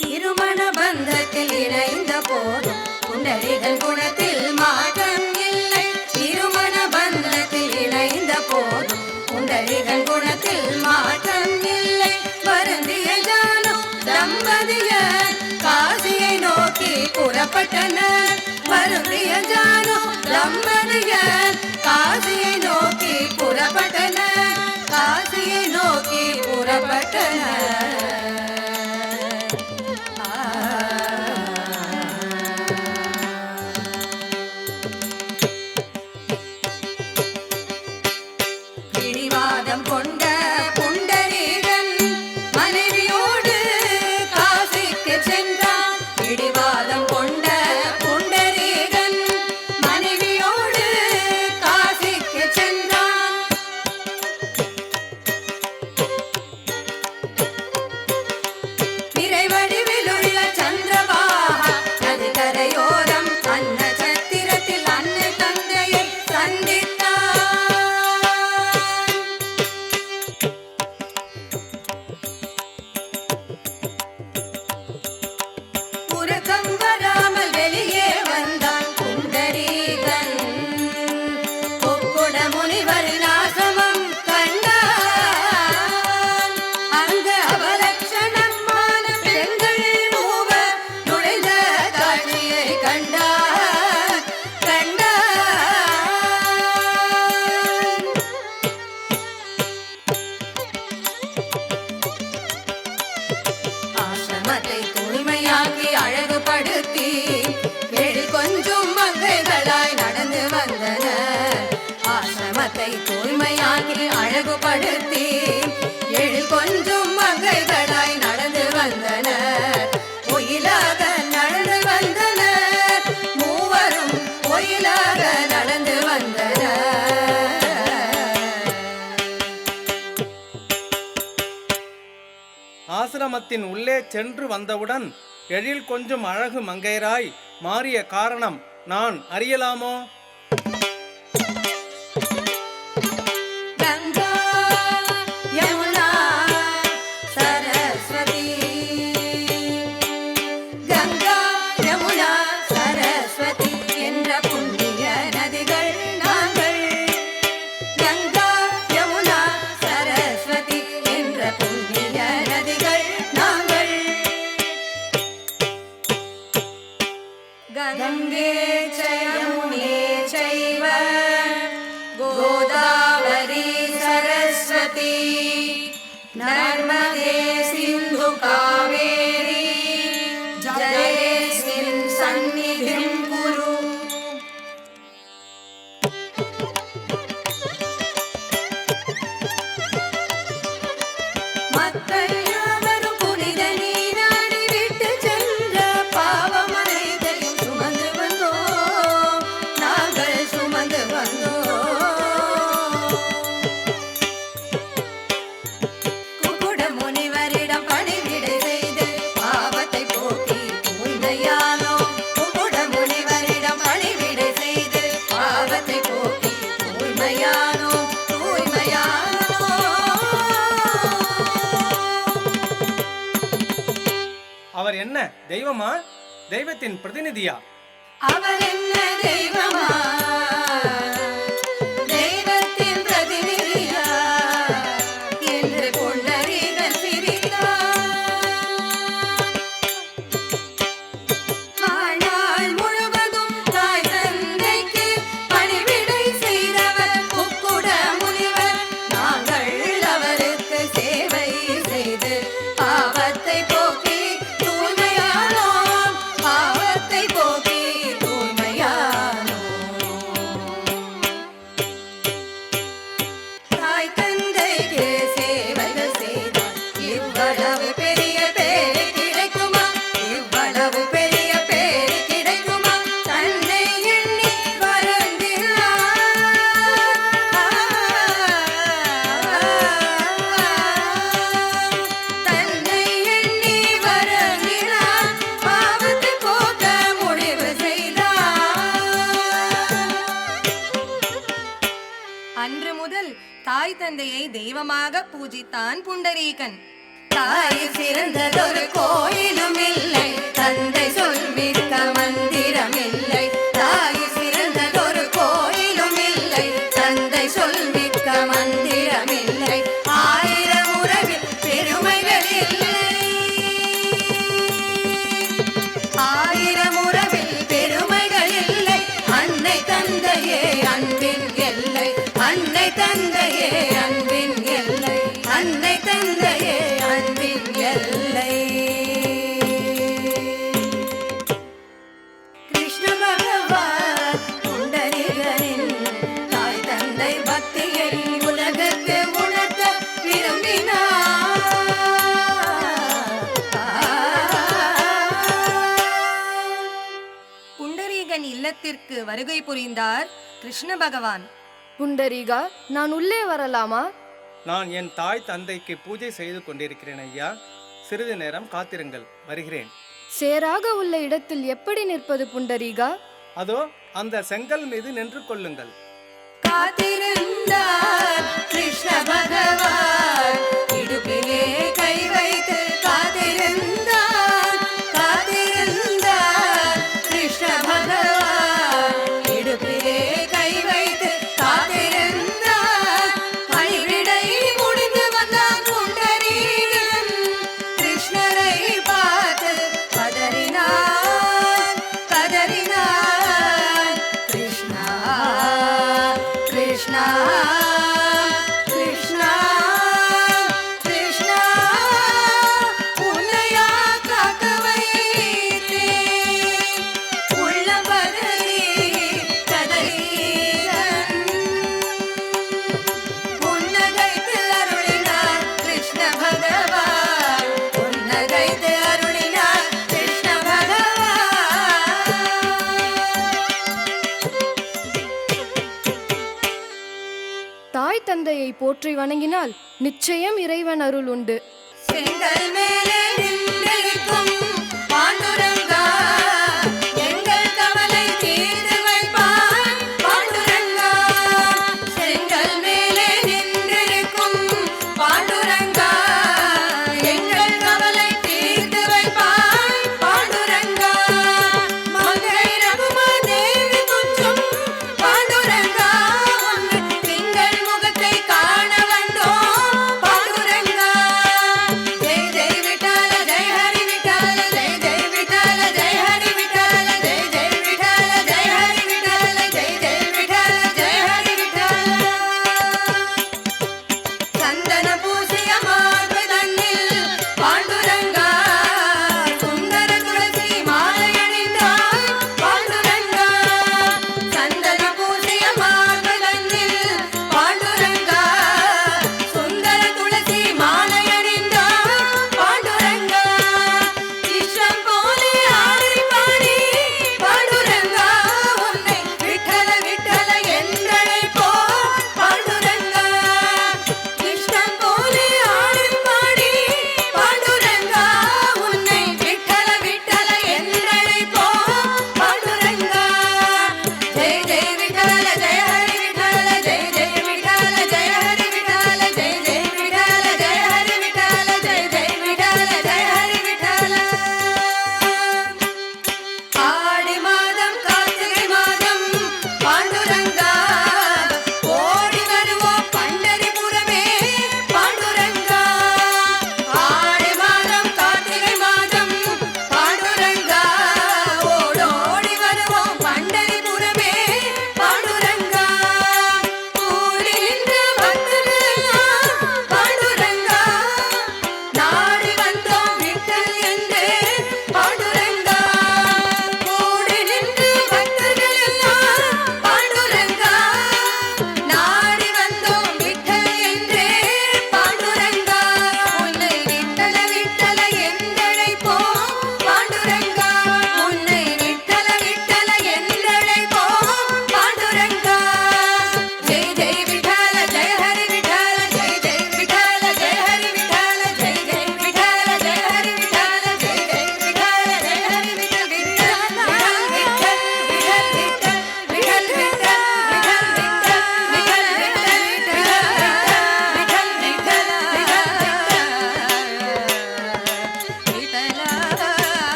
திருமண பந்தத்தில் இணைந்த போதும் புண்டரீகன் குணத்தில் மாற்றம் இல்லை திருமண பந்தத்தில் இணைந்த போதும் புண்டரீகன் குணத்தில் மாற்றம் இல்லை வருந்திய ஜானு தம்பதியர் காசியை நோக்கி புறப்பட்டனர் வருந்திய ஜானு தம்பதியர் காசியை நோக்கி புறப்பட்டனர் காசியை நோக்கி புறப்பட்டனர் பிடிவாதம் கொண்ட புண்டரீகன் மனைவியோடு காசிக்கு சென்றான் பிடிவாதம் கொண்ட புண்டரீகன் மனைவியோடு காசிக்கு சென்றான் நிறைவடிவில் உள்ள சந்திரபாகா நதி கரையோரம் அன்ன சத்திரத்தில் அன்னை தந்தையை சந்தித்தான் உறக்கம் வராமல் வெளியே வந்தான் புண்டரீகன் கொக்குட முனிவரின் ஆசிரமம் கண்டான் அங்கு அவலட்சணமான பெண்கள் மூவர் நுழைந்த காட்சியை கண்டான் ஆசிரமத்தை தூய்மையாக்கி அழகுபடுத்தி எழில் கொஞ்சம் மங்கைகளாய் நடந்து வந்தனர் ஆசிரமத்தை தூய்மையாக்கி அழகுபடுத்தி எழில் கொஞ்சம் மங்கைகளாய் நடந்து வந்தனர் ஒயிலாக நடந்து வந்தனர் மூவரும் ஒயிலாக நடந்து வந்தனர் ஆசிரமத்தின் உள்ளே சென்று வந்தவுடன் எழில் கொஞ்சம் அழகு மங்கையராய் மாறிய காரணம் நான் அறியலாமோ? கங்கா யமுனா சரஸ்வதி அவர் என்ன தெய்வமா, தெய்வத்தின் பிரதிநிதியா? அவர் என்ன தெய்வமா, தெய்வத்தின் பிரதிநிதியா என்று புண்டரீகன் சிரித்தார். வாழ்நாள் முழுவதும் தாய் தந்தைக்கு பணிவிடை செய்தவர் முக்குட முனிவர். நாங்கள் அவருக்கு சேவை செய்து பாவத்தை போக்கி தூய்மையானோம், பாவத்தை போக்கி தூய்மையானோம். தாய் தந்தைக்கு சேவைகள் செய்தால் இவ்வளவு பெரிய பேரு கிடைக்குமா, இவ்வளவு பெரிய பேரு கிடைக்குமா? தன்னை எண்ணி தன்னை எண்ணி வருந்தினார், பாவத்தை போக்க முடிவு செய்தார். அன்று முதல் தாய் தந்தையை தெய்வமாக பூஜித்தான் புண்டரீகன். தாய் சிறந்ததொரு கோயிலும் இல்லை, தந்தை சொல்மிக்க மந்திரம் இல்லை. தாய் சிறந்ததொரு கோயிலும் இல்லை, தந்தை சொல்மிக்க மந்திரம் இல்லை. ஆயிரம் உறவில் பெருமைகள் இல்லை, ஆயிரம் உறவில் பெருமைகள் இல்லை. அன்னை தந்தையே அன்பின் எல்லை, அன்னை தந்தையே அன்பின் எல்லை, அன்னை தந்தையே அன்பின் எல்லை. கிருஷ்ண பகவான் புண்டரீகனின் தாய் தந்தை பக்தியை உலகுக்கு உணர்த்த விரும்பினார். புண்டரீகன் இல்லத்திற்கு வருகை புரிந்தார் கிருஷ்ண பகவான். புண்டரீகா, நான் உள்ளே வரலாமா? நான் என் தாய் தந்தைக்கு பூஜை செய்து கொண்டிருக்கிறேன் ஐயா. சிறிது நேரம் காத்திருங்கள், வருகிறேன். சேராக உள்ள இடத்தில் எப்படி நிற்பது புண்டரீகா? அதோ அந்த செங்கல் மீது நின்று கொள்ளுங்கள். காத்திருந்தார் கிருஷ்ண பகவான், இடுப்பிலே கை வைத்து காத்திருந்தார். காத்திருந்தார் கிருஷ்ண பகவான், இடுப்பிலே கை வைத்து காத்திருந்தார். பணிவிடை முடிந்து வந்தார் புண்டரீகன், கிருஷ்ணரை பார்த்து கதறினார், கதறினார். கிருஷ்ணா, கிருஷ்ணா, கிருஷ்ணா, கிருஷ்ணா, உன்னையா காக்க வைத்தேன். உள்ளம் பதறி கதறினான். புன்னகைத்து அருளினார் கிருஷ்ண பகவான், புன்னகைத்து அருளினார் கிருஷ்ண பகவான். தாய் தந்தையை போற்றி வணங்கினால் நிச்சயம் இறைவன் அருள் உண்டு. செங்கல் மேலே நின்றிருக்கும் பாண்டுரங்கா, எங்கள் கவலை தீர்த்து வைப்பாய் பாண்டுரங்கா. செங்கல் மேலே நின்றிருக்கும் பாண்டுரங்கா, எங்கள் கவலை தீர்த்து வைப்பாய் பாண்டுரங்கா. மங்கை ரகுமாதேவி கொஞ்சம் பாண்டுரங்கா, உன் திங்கள் முகத்தை காண வந்தோம் Panduranga. Jai Jai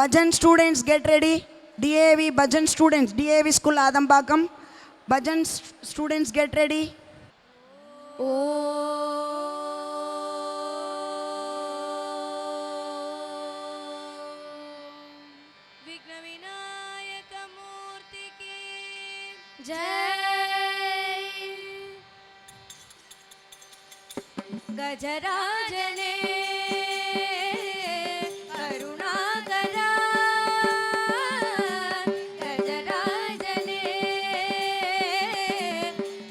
Bhajan students get ready. DAV Bhajan students, DAV school Adambakam. Bhajan students get ready. Vigna Vinayaka Murti ki Jai. Gajarajane Karunakara Gajarajane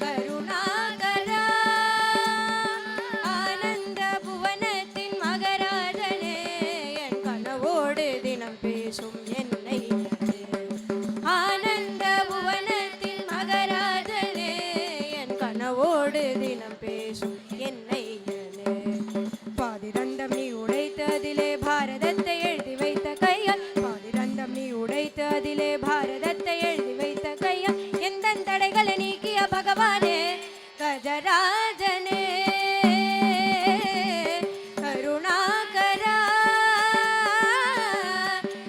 Karunakara Ananda Bhuvanathin Magarajane En Kanavodu Dinam Pesum Ennai Ananda Bhuvanathin Magarajane En Kanavodu Dinam Pesum Ennai பாதிரண்டம் நீ உடைத்து அதிலே பாரதத்தை எழுதி வைத்த கையால் பாதிரண்டம் நீ உடைத்து அதிலே பாரதத்தை எழுதி வைத்த கையால் எந்த தடைகளை நீக்கிய பகவானே கஜராஜனே கருணாகரா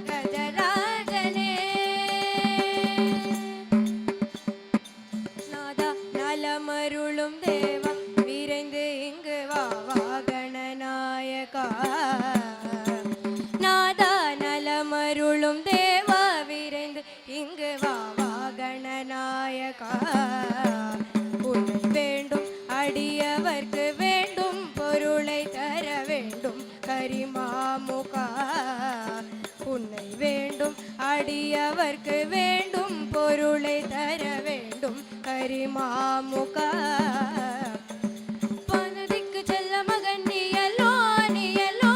கஜராஜனே நாதா நலமருளும் தேவா விரைந்து இங்கு வா கணநாயகா நாதா நலமருளும் தேவா விரைந்து இங்கு வா கணநாயகா உன்னை வேண்டும் அடியவர்க்கு வேண்டும் பொருளை தர வேண்டும் கரிமாமுகா உன்னை வேண்டும் அடியவர்க்கு வேண்டும் பொருளை தர வேண்டும் கரிமாமுகா பனதிக்கு செல்ல மகன் நீயல்லோ நீயல்லோ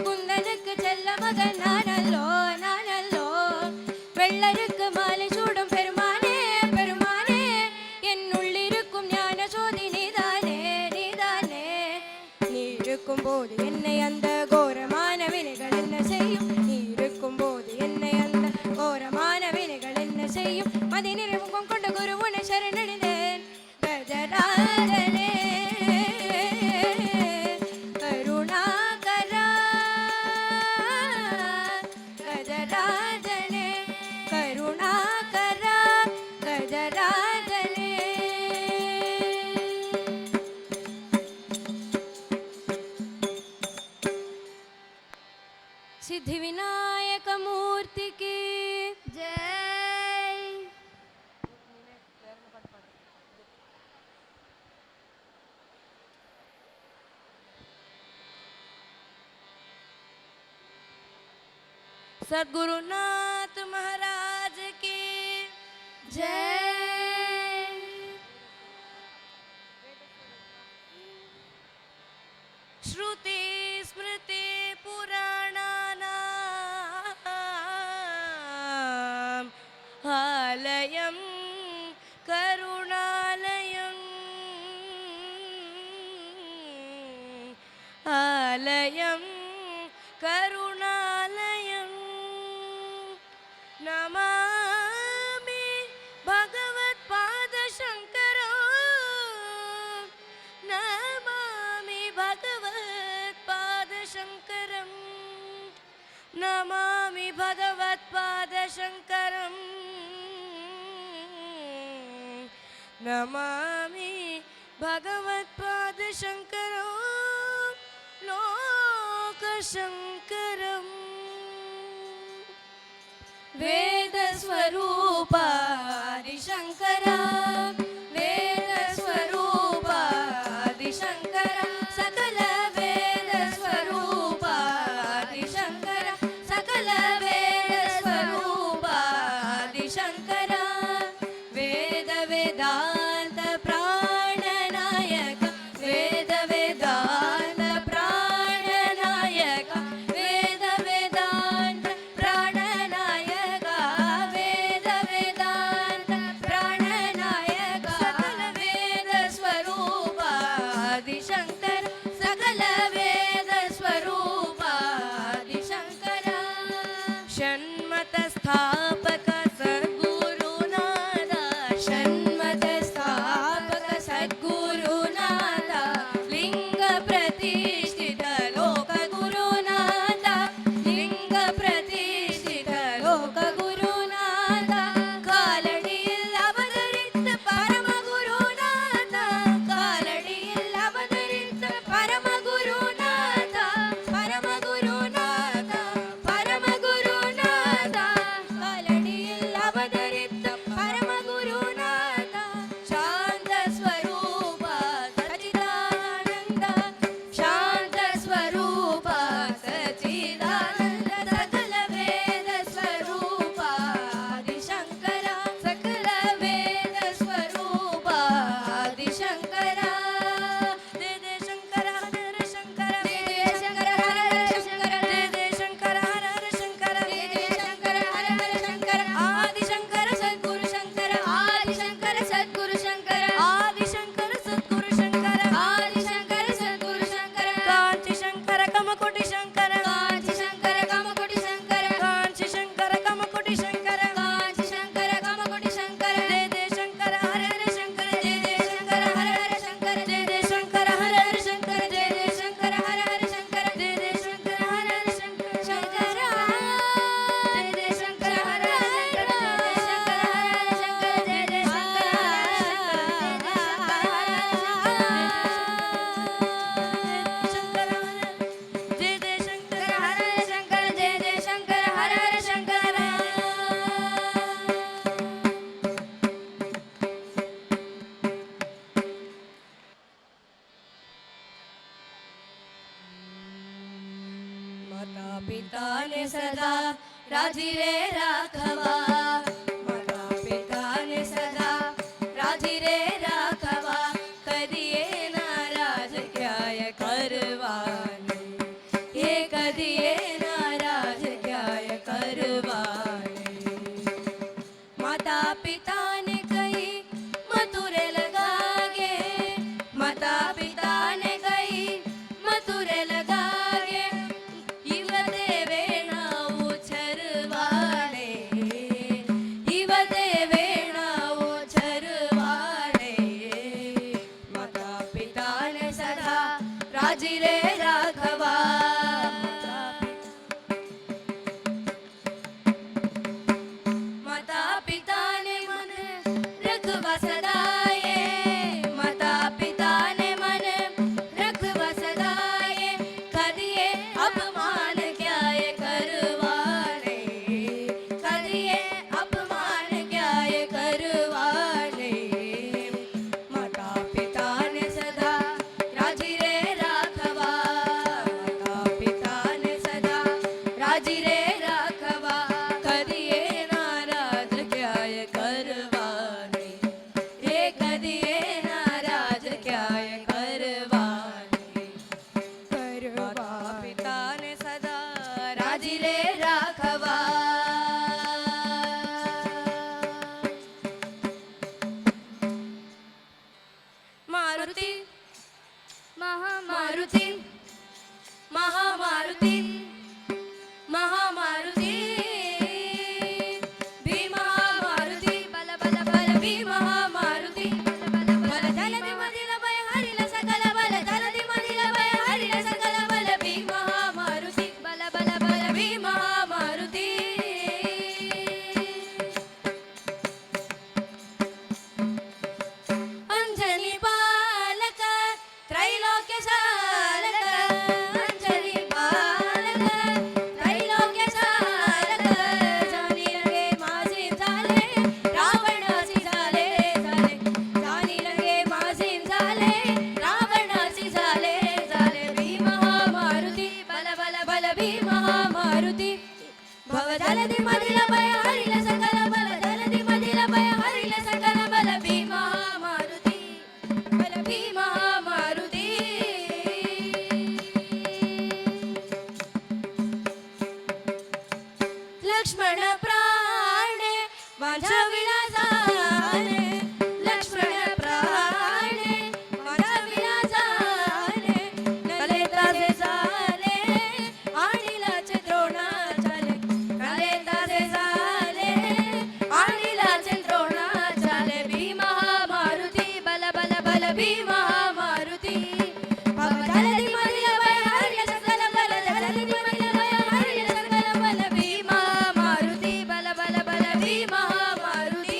குந்தனுக்கு செல்ல மகன் நானல்லோ நானல்லோ வெள்ளருக்கு மாலை சூடும் பெருமானே பெருமானே என் உள்ளிருக்கும் ஞான சோதி நீதானே நீதானே நீ இருக்கும் போது என்னை அந்த கோரமான வினைகள் என்ன செய்யும் நீ இருக்கும் போது என்னை அந்த கோரமான வினைகள் என்ன செய்யும் மதி நிறைமுகம் கொண்ட குருவுனை சரணடைந்தேன் கஜராஜனே கருணாகரா கஜராஜனே கருணாகரா கஜராஜனே सिद्धि विनायक मूर्ति की जय सद्गुरुनाथ महाराज की जय श्रुति स्मृति पुराणानाम् आलयं करुणालयम् आलयं करुणालयम् नमामि भगवत्पादशङ्करम् नमामि भगवत्पादशङ्करम् नमामि भगवत्पादशङ्करम् नमामि भगवत्पादशङ्करम् लोकशङ्करम् वेदस्वरूपादिशङ्करा वेदस्वरूपादिशङ्करा सकल वेदस्वरूपादिशङ्करा सकल वेदस्वरूपादिशङ्करा वेद वेदान्त प्राणनायक वेद वेदान्त प्राणनायक वेद वेदान्त प्राणनायक वेद वेदान्त पिताने सदा राजिरे राखवा माता पिताने सदा राजिरे राखवा कधी ये नाराज क्याय करवाने ये कधी ये नाराज क्याय करवाने माता पिता ने कही मथुरे लगा गे माता पिता ने कही मथुरे लगा गे इव देवे ना उछरवाने इव देवे ना उछरवाने माता पिता ने सदा राजिरे राखवा माता पिता ने मन रखवा सदाए माता पिता ने मन रखवा सदाए कदिए अपमान क्या ये करवाने कदिए अपमान क्या ये करवाने माता पिता ने सदा राजिरे राखवा माता पिता ने सदा राजिरे राखवा कदिए नाराज क्या ये करवाने हे कदिए नाराज क्या ये करवाने माता पिता ने सदा राजिरे राखवा मारुति महामारुति महामारुति महामारुति भीमा मारुति बल बल बल भीमा मारुति बल जलधि मदिल भय हरिल सकल बल जलधि मदिल भय हरिल सकल बल भीमा मारुति बल बल बल भीमा मारुति अंजनी बालक त्रैलोक्य सालक अंजनी बालक त्रैलोक्य सालक जानी लगे माझे झाले रावणाची झाले झाले जानी लगे माझे झाले रावणाची झाले झाले भीमा मारुती बल बल बल भीमा मारुती भव जलधि मदिल भय हरिल सकल बल जलधि मदिल भय हरिल सकल बल भीमा मारुती बल भीमा मारुती लक्ष्मण प्राणे माझ्या विलासाने लक्ष्मण प्राणे माझ्या विलासाने नले ताजे झाले आणि लाचे द्रोणाचाले नले ताजे झाले आणि लाचे द्रोणाचाले भीमा मारुती बल बल बल भीमा मारुती भव जलधि मदिल भय हरिल सकल बल जलधि मदिल भय हरिल सकल बल भीमा मारुती बल बल बल भीमा मारुती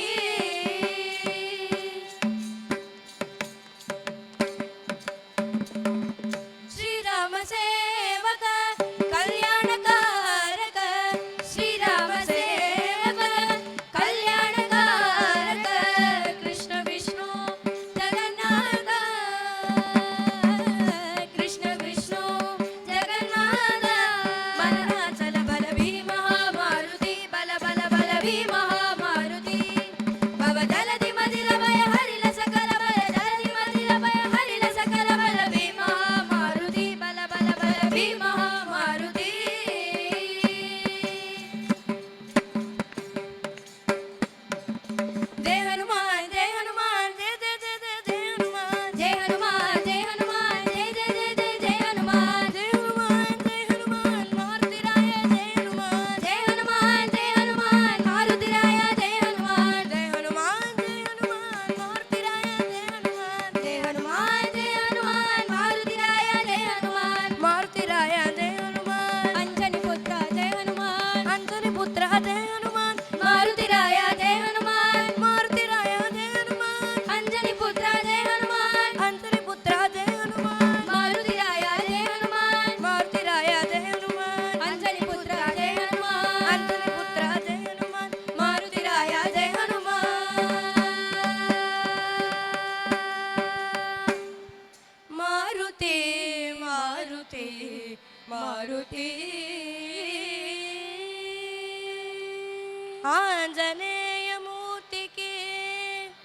आंजनेय मूर्ति की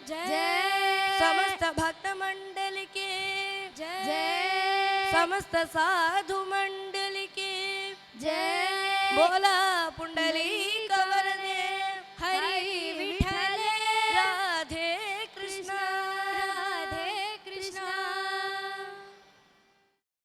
जय। समस्त भक्त मंडल की जय। समस्त साधु मंडल की जय। बोला पुंडली